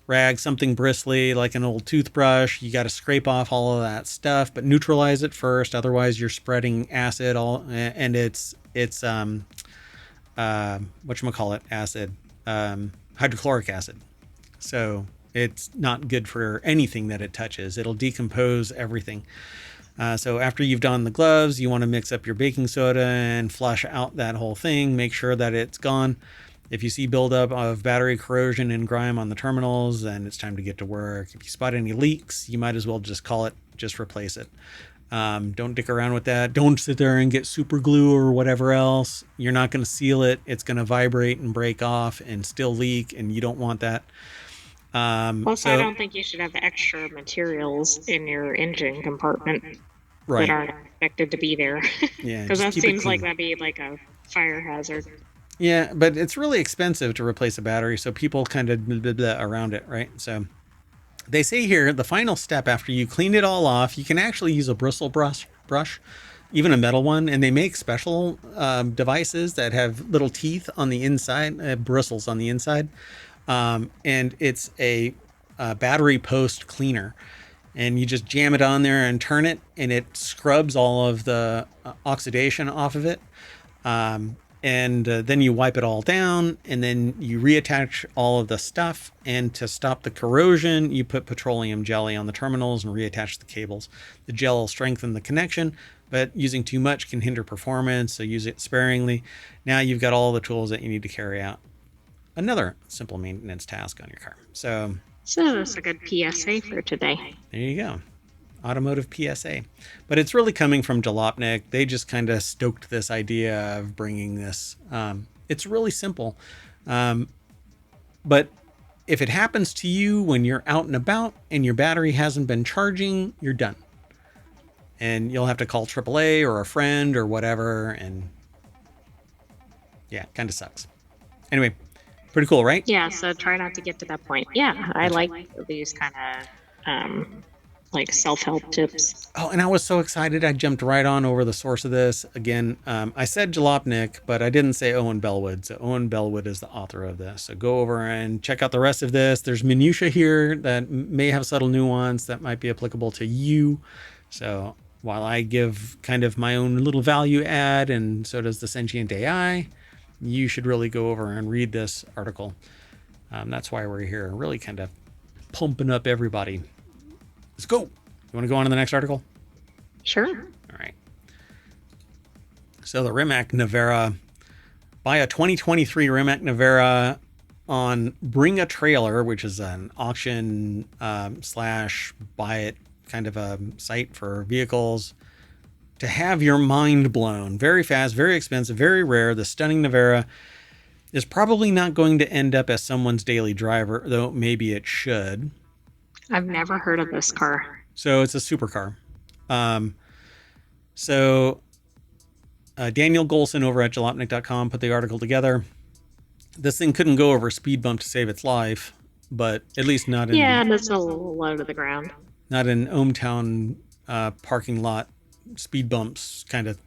Rag, something bristly like an old toothbrush. You got to scrape off all of that stuff, but neutralize it first. Otherwise, you're spreading acid and it's whatchamacallit, acid, hydrochloric acid. So it's not good for anything that it touches. It'll decompose everything. So after you've done the gloves, you want to mix up your baking soda and flush out that whole thing. Make sure that it's gone. If you see buildup of battery corrosion and grime on the terminals, then it's time to get to work. If you spot any leaks, you might as well just call it, just replace it. Don't dick around with that. Don't sit there and get super glue or whatever else. You're not going to seal it. It's going to vibrate and break off and still leak, and you don't want that. Plus, I don't think you should have extra materials in your engine compartment that aren't expected to be there. Yeah, Because that keep it seems like clean. that'd be like a fire hazard. Yeah, but it's really expensive to replace a battery, so people kind of blah, blah, blah around it, right? So they say here the final step after you clean it all off, you can actually use a bristle brush, even a metal one, and they make special devices that have little teeth on the inside, bristles on the inside, and it's a battery post cleaner. And you just jam it on there and turn it, and it scrubs all of the oxidation off of it. And then you wipe it all down, and then you reattach all of the stuff. And to stop the corrosion, you put petroleum jelly on the terminals and reattach the cables. The gel will strengthen the connection, but using too much can hinder performance, so use it sparingly. Now you've got all the tools that you need to carry out another simple maintenance task on your car. So that's a good PSA for today. there you go. Automotive PSA. But it's really coming from Jalopnik. They just kind of stoked this idea of bringing this. It's really simple. But if it happens to you when you're out and about and your battery hasn't been charging, you're done. And you'll have to call AAA or a friend or whatever. And yeah, it kind of sucks. Anyway, pretty cool, right? Yeah, so try not to get to that point. Yeah, I like these kind of like self-help tips. Oh, and I was so excited. I jumped right on over the source of this. Again, I said Jalopnik, but I didn't say Owen Bellwood. So Owen Bellwood is the author of this. So go over and check out the rest of this. There's minutia here that may have subtle nuance that might be applicable to you. So while I give kind of my own little value add, and so does the sentient AI, you should really go over and read this article. That's why we're here, really kind of pumping up everybody. Let's go. You want to go on to the next article? Sure. All right. So the Rimac Navara, buy a 2023 Rimac Navara on Bring a Trailer, which is an auction slash buy it kind of a site for vehicles, to have your mind blown. Very fast, very expensive, very rare. The stunning Navara is probably not going to end up as someone's daily driver, though maybe it should. I've never heard of this car. So it's a supercar. Daniel Golson over at jalopnik.com put the article together. This thing couldn't go over a speed bump to save its life, but at least not in... Yeah, and it's a little low to the ground. Not in ohmTown parking lot speed bumps kind of...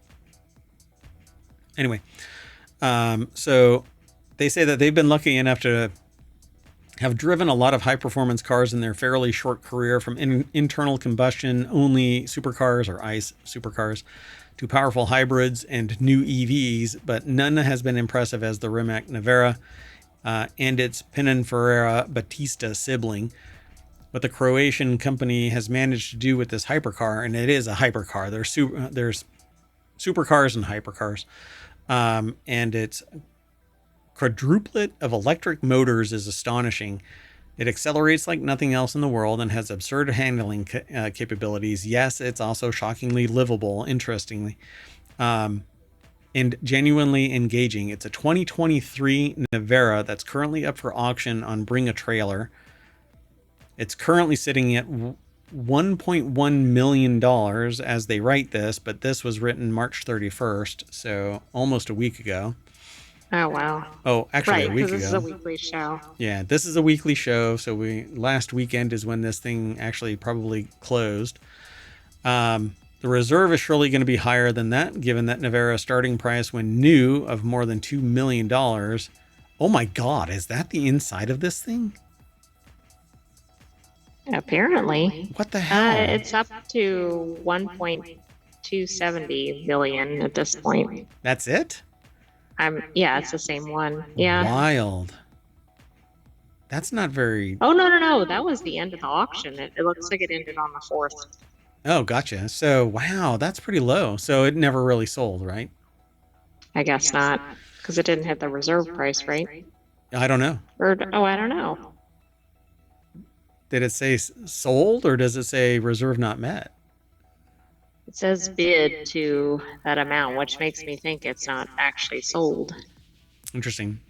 Anyway, so they say that they've been lucky enough to have driven a lot of high-performance cars in their fairly short career, from internal combustion-only supercars or ICE supercars to powerful hybrids and new EVs, but none has been impressive as the Rimac Navara and its Pininfarina Battista sibling. What the Croatian company has managed to do with this hypercar, and it is a hypercar. There's supercars and hypercars, and its quadruplet of electric motors is astonishing. It accelerates like nothing else in the world and has absurd handling capabilities. Yes, it's also shockingly livable, interestingly, and genuinely engaging. It's a 2023 Navara that's currently up for auction on Bring a Trailer. It's currently sitting at $1.1 million as they write this, but this was written March 31st, so almost a week ago. Oh, wow. Oh, actually right, a week ago. This is a weekly show. Yeah, this is a weekly show, so last weekend is when this thing actually probably closed. The Reserve is surely going to be higher than that, given that Navara's starting price when new of more than $2 million. Oh my God, is that the inside of this thing? Apparently. What the hell? It's up to 1.270 billion at this point. That's it? Yeah, it's the same one. Yeah. Wild. That's not very... Oh, no. That was the end of the auction. It looks like it ended on the 4th. Oh, gotcha. So, wow, that's pretty low. So it never really sold, right? I guess not, because it didn't hit the reserve price, right? I don't know. I don't know. Did it say sold or does it say reserve not met? It says bid to that amount, which makes me think it's not actually sold. Interesting.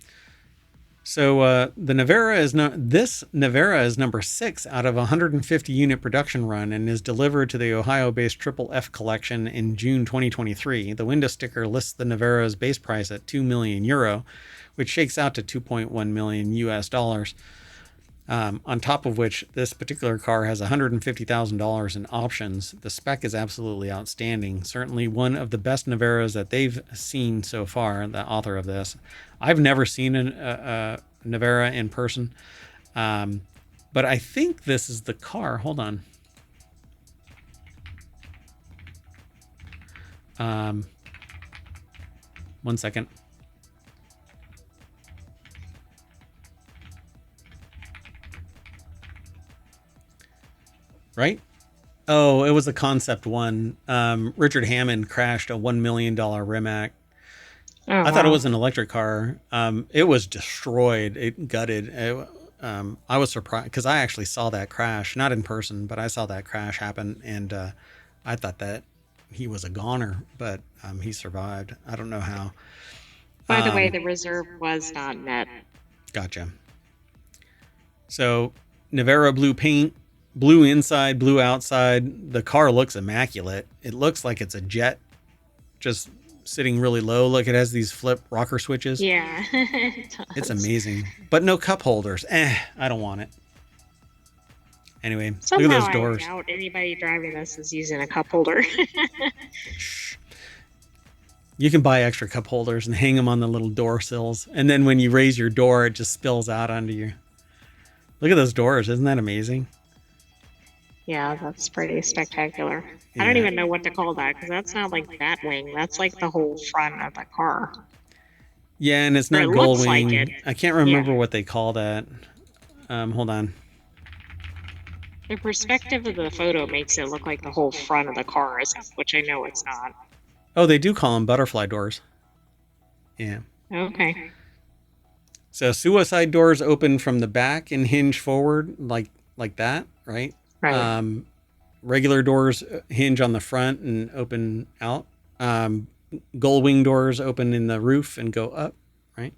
So the Navara is this Navara is number 6 out of a 150 unit production run and is delivered to the Ohio-based Triple F collection in June 2023. The window sticker lists the Navara's base price at €2 million, which shakes out to 2.1 million US dollars. On top of which, this particular car has $150,000 in options. The spec is absolutely outstanding. Certainly one of the best Navaras that they've seen so far, the author of this. I've never seen a Navara in person, but I think this is the car. Hold on. One second. Right? Oh, it was a concept one. Richard Hammond crashed a $1 million Rimac. Oh, I thought it was an electric car. It was destroyed. It gutted. I was surprised because I actually saw that crash, not in person, but I saw that crash happen, and I thought that he was a goner, but he survived. I don't know how. By the way, the reserve was not met. Gotcha. So, Navara blue paint. Blue inside, blue outside. The car looks immaculate. It looks like it's a jet just sitting really low. Look, it has these flip rocker switches. Yeah, it does. It's amazing. But no cup holders. I don't want it. Anyway, Somehow look at those doors. I doubt anybody driving this is using a cup holder. Shh. You can buy extra cup holders and hang them on the little door sills. And then when you raise your door, it just spills out onto you. Look at those doors. Isn't that amazing? Yeah, that's pretty spectacular. Yeah. I don't even know what to call that because that's not like that wing. That's like the whole front of the car. Yeah, and it's not It gull looks like wing. it. I can't remember what they call that. Hold on. The perspective of the photo makes it look like the whole front of the car is, which I know it's not. Oh, they do call them butterfly doors. Yeah. Okay. So suicide doors open from the back and hinge forward like that, right? Right. Regular doors hinge on the front and open out. Gull wing doors open in the roof and go up, right?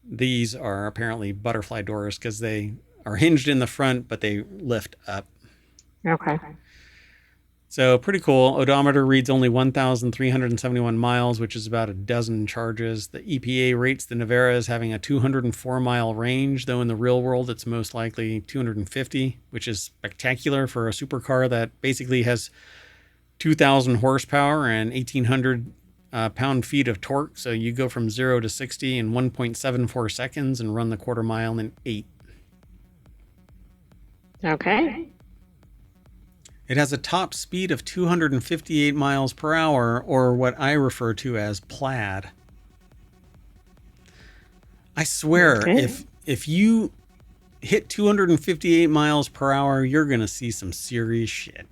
These are apparently butterfly doors because they are hinged in the front, but they lift up. Okay. So pretty cool. Odometer reads only 1,371 miles, which is about a dozen charges. The EPA rates the Navara as having a 204-mile range, though in the real world it's most likely 250, which is spectacular for a supercar that basically has 2,000 horsepower and 1,800 pound-feet of torque. So you go from 0 to 60 in 1.74 seconds and run the quarter mile in 8. Okay. It has a top speed of 258 miles per hour, or what I refer to as plaid. I swear, Okay. if you hit 258 miles per hour, you're going to see some serious shit.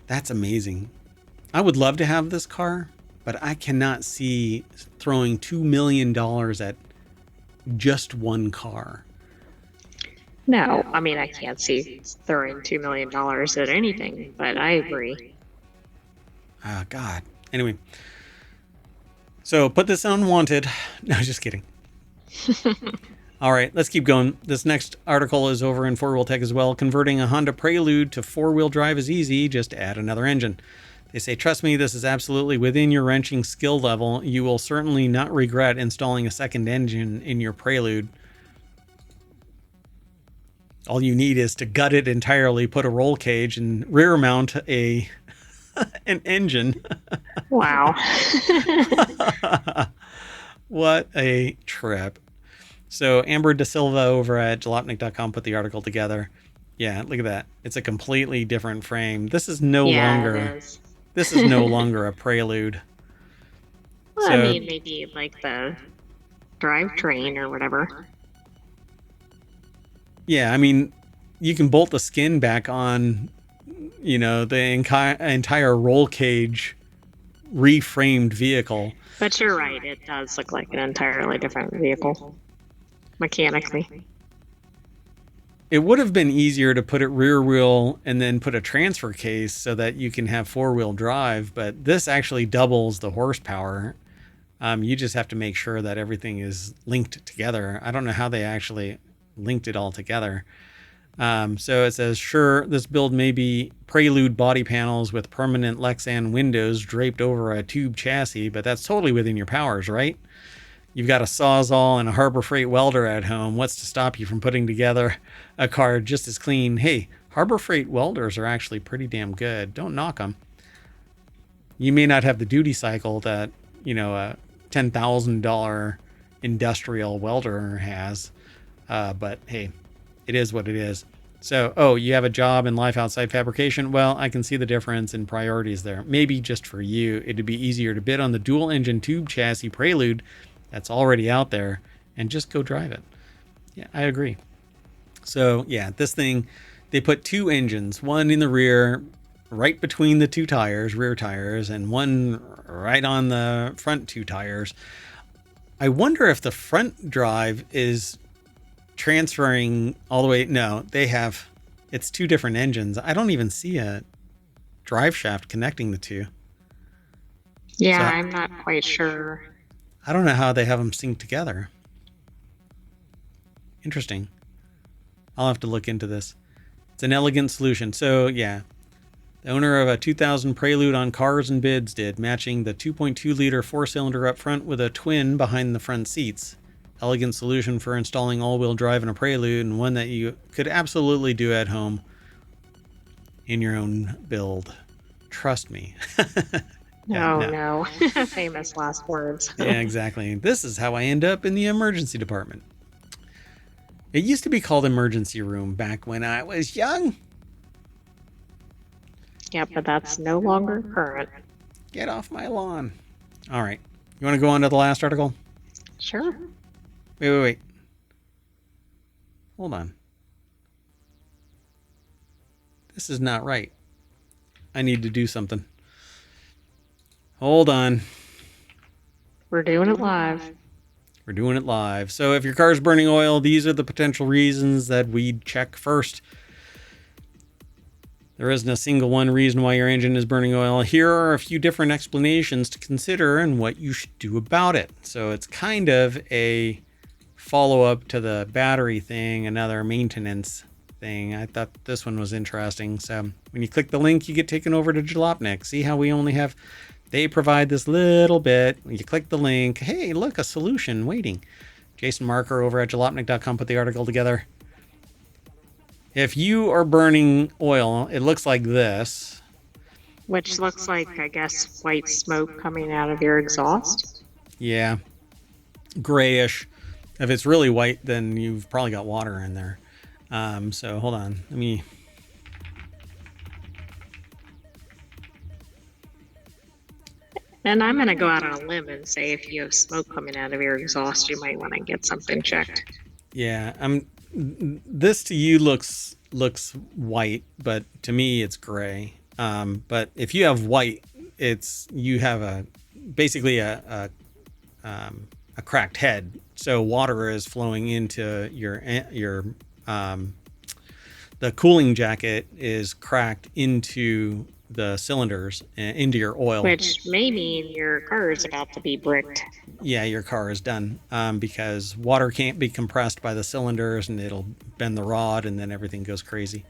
That's amazing. I would love to have this car, but I cannot see throwing $2 million at just one car. No, I mean, I can't see throwing $2 million at anything, but I agree. Ah, God. Anyway. So put this on wanted. No, just kidding. All right, let's keep going. This next article is over in FourWheelTech as well. Converting a Honda Prelude to four-wheel drive is easy. Just add another engine. They say, trust me, this is absolutely within your wrenching skill level. You will certainly not regret installing a second engine in your Prelude. All you need is to gut it entirely, put a roll cage, and rear mount an engine. Wow. What a trip. So Amber De Silva over at jalopnik.com put the article together. Yeah, look at that. It's a completely different frame. This is no Yeah, it longer is. this is no longer a Prelude. Well, I So mean, maybe like the drivetrain or whatever. yeah, I mean, you can bolt the skin back on, the entire roll cage reframed vehicle. But you're right, it does look like an entirely different vehicle mechanically. It would have been easier to put it rear wheel and then put a transfer case so that you can have 4-wheel drive, but this actually doubles the horsepower. You just have to make sure that everything is linked together. I don't know how they actually linked it all together. So it says, sure, this build may be Prelude body panels with permanent Lexan windows draped over a tube chassis, but that's totally within your powers, right? You've got a Sawzall and a Harbor Freight welder at home. What's to stop you from putting together a car just as clean? Hey, Harbor Freight welders are actually pretty damn good. Don't knock them. You may not have the duty cycle that, a $10,000 industrial welder has, but hey, it is what it is. So, you have a job and life outside fabrication? Well, I can see the difference in priorities there. Maybe just for you, it'd be easier to bid on the dual engine tube chassis Prelude that's already out there and just go drive it. Yeah, I agree. So, yeah, this thing, they put two engines, one in the rear, right between the two tires, rear tires, and one right on the front two tires. I wonder if the front drive is transferring all the way. No, it's two different engines. I don't even see a drive shaft connecting the two. Yeah, So I'm not quite sure. I don't know how they have them synced together. Interesting. I'll have to look into this. It's an elegant solution. So, yeah. The owner of a 2000 Prelude on Cars and Bids did, matching the 2.2 liter four-cylinder up front with a twin behind the front seats. Elegant solution for installing all-wheel drive in a Prelude, and one that you could absolutely do at home in your own build. Trust me. No. Famous last words. Yeah, exactly. This is how I end up in the emergency department. It used to be called emergency room back when I was young. Yeah, but that's no longer current. Get off my lawn. All right. You want to go on to the last article? Sure. Wait. Hold on. This is not right. I need to do something. Hold on. We're doing it live. We're doing it live. So if your car's burning oil, these are the potential reasons that we'd check first. There isn't a single one reason why your engine is burning oil. Here are a few different explanations to consider and what you should do about it. So it's kind of a follow-up to the battery thing, another maintenance thing. I thought this one was interesting. So when you click the link, you get taken over to Jalopnik. See how we only have... They provide this little bit. When you click the link, hey, look, a solution waiting. Jason Marker over at jalopnik.com put the article together. If you are burning oil, it looks like this. Which looks like, I guess, white smoke coming out of your exhaust. Yeah. Grayish. If it's really white, then you've probably got water in there. So hold on. Let me... And I'm going to go out on a limb and say if you have smoke coming out of your exhaust, you might want to get something checked. Yeah, this to you looks white, but to me it's gray. But if you have white, you have basically a cracked head. So water is flowing into the cooling jacket is cracked into the cylinders, into your oil. Which may mean your car is about to be bricked. Yeah, your car is done because water can't be compressed by the cylinders and it'll bend the rod and then everything goes crazy.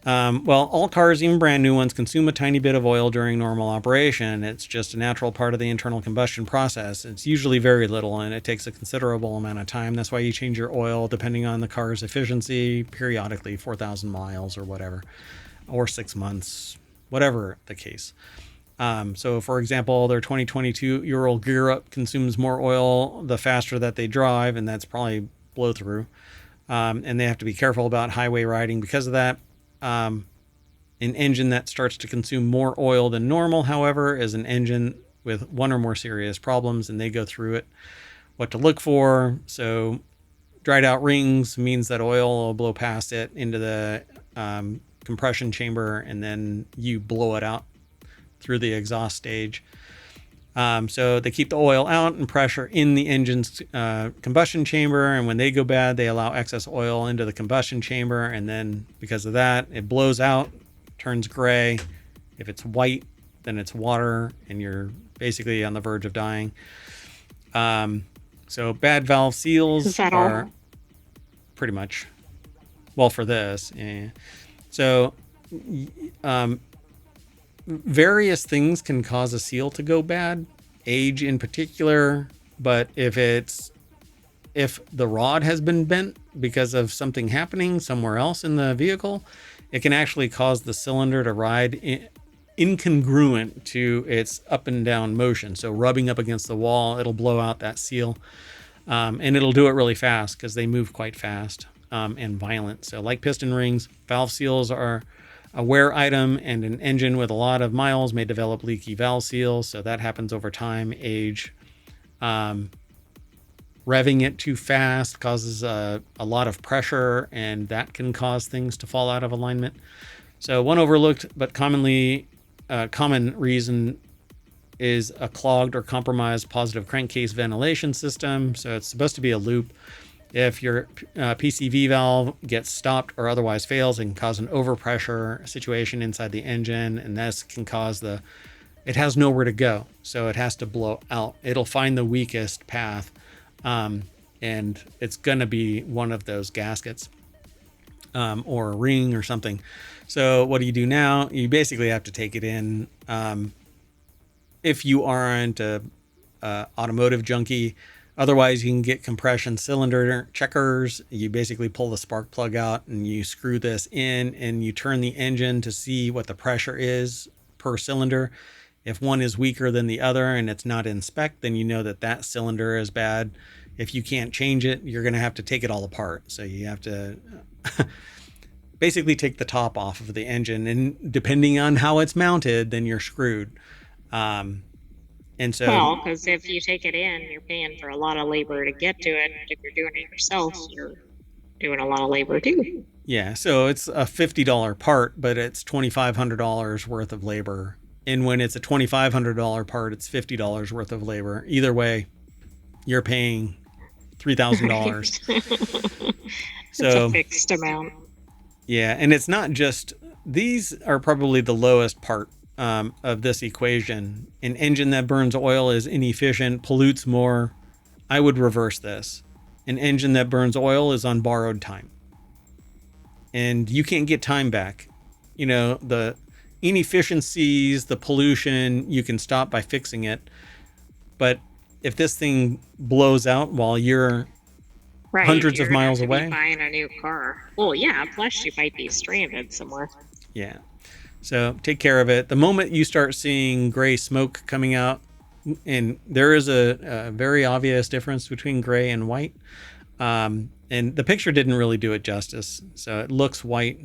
Well, all cars, even brand new ones, consume a tiny bit of oil during normal operation. It's just a natural part of the internal combustion process. It's usually very little, and it takes a considerable amount of time. That's why you change your oil depending on the car's efficiency periodically, 4,000 miles or whatever, or 6 months, whatever the case. So, for example, their 2022-year-old gear up consumes more oil the faster that they drive, and that's probably blow through. And they have to be careful about highway riding because of that. An engine that starts to consume more oil than normal, however, is an engine with one or more serious problems, and they go through it, what to look for. So, dried out rings means that oil will blow past it into the compression chamber, and then you blow it out through the exhaust stage. So they keep the oil out and pressure in the engine's combustion chamber. And when they go bad, they allow excess oil into the combustion chamber. And then because of that, it blows out, turns gray. If it's white, then it's water, and you're basically on the verge of dying. So bad valve seals are all? Pretty much, well, for this. Yeah. So various things can cause a seal to go bad, age in particular, but if the rod has been bent because of something happening somewhere else in the vehicle, it can actually cause the cylinder to ride incongruent to its up and down motion. So rubbing up against the wall, it'll blow out that seal, and it'll do it really fast because they move quite fast and violent. So like piston rings, valve seals are a wear item, and an engine with a lot of miles may develop leaky valve seals. So that happens over time, age. Revving it too fast causes a lot of pressure, and that can cause things to fall out of alignment. So one overlooked but common reason is a clogged or compromised positive crankcase ventilation system. So it's supposed to be a loop. If your PCV valve gets stopped or otherwise fails, it can cause an overpressure situation inside the engine, and this can cause it has nowhere to go, so it has to blow out. It'll find the weakest path, and it's going to be one of those gaskets or a ring or something. So what do you do now? You basically have to take it in. If you aren't a automotive junkie, otherwise, you can get compression cylinder checkers. You basically pull the spark plug out and you screw this in, and you turn the engine to see what the pressure is per cylinder. If one is weaker than the other and it's not in spec, then you know that cylinder is bad. If you can't change it, you're going to have to take it all apart. So you have to basically take the top off of the engine, and depending on how it's mounted, then you're screwed. And so, well, because if you take it in, you're paying for a lot of labor to get to it. If you're doing it yourself, you're doing a lot of labor too. Yeah, so it's a $50 part, but it's $2,500 worth of labor. And when it's a $2,500 part, it's $50 worth of labor. Either way, you're paying $3,000. So it's a fixed amount. Yeah, and it's not just, these are probably the lowest part of this equation. An engine that burns oil is inefficient, pollutes more. I would reverse this. An engine that burns oil is on borrowed time, and you can't get time back. You know, the inefficiencies, the pollution, you can stop by fixing it. But if this thing blows out while you're hundreds of miles away, buying a new car. Well, yeah, plus you might be stranded somewhere. Yeah. So take care of it. The moment you start seeing gray smoke coming out, and there is a very obvious difference between gray and white. And the picture didn't really do it justice. So it looks white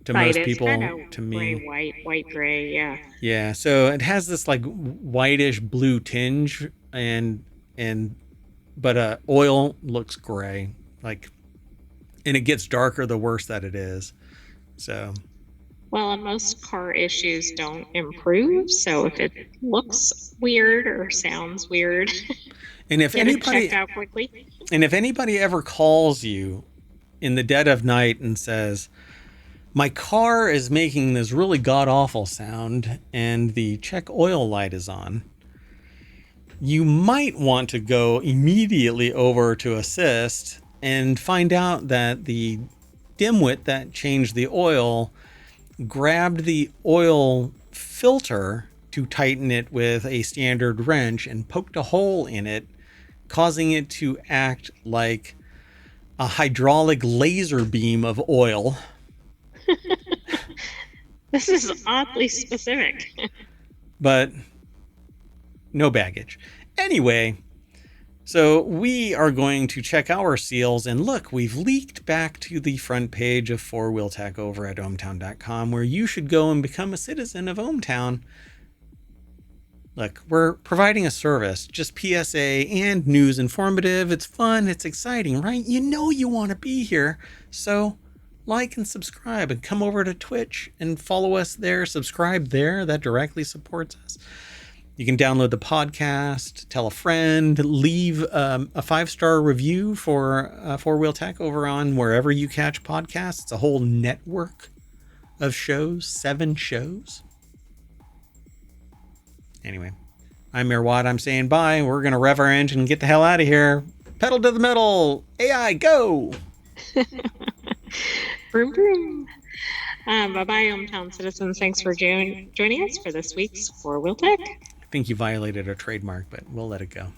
to most people. To me, gray, white, gray, yeah. Yeah. So it has this like whitish blue tinge, but oil looks gray, and it gets darker the worse that it is. So. Well, and most car issues don't improve, so if it looks weird or sounds weird, and if anybody checked out quickly. And if anybody ever calls you in the dead of night and says, "My car is making this really god-awful sound and the check oil light is on," you might want to go immediately over to assist and find out that the dimwit that changed the oil grabbed the oil filter to tighten it with a standard wrench and poked a hole in it, causing it to act like a hydraulic laser beam of oil. This is oddly specific. But no baggage. Anyway, so we are going to check our seals, and look, we've leaked back to the front page of FourWheelTech over at ohmTown.com, where you should go and become a citizen of ohmTown. Look, we're providing a service, just PSA and news informative. It's fun, it's exciting, right? You know you want to be here. So like and subscribe and come over to Twitch and follow us there. Subscribe there. That directly supports us. You can download the podcast, tell a friend, leave a 5-star review for FourWheelTech over on wherever you catch podcasts. It's a whole network of shows, 7 shows. Anyway, I'm Mayor Watt. I'm saying bye. We're going to rev our engine and get the hell out of here. Pedal to the metal. AI, go. Vroom, vroom. Bye-bye, ohmTown citizens. Thanks for joining us for this week's FourWheelTech. I think you violated a trademark, but we'll let it go.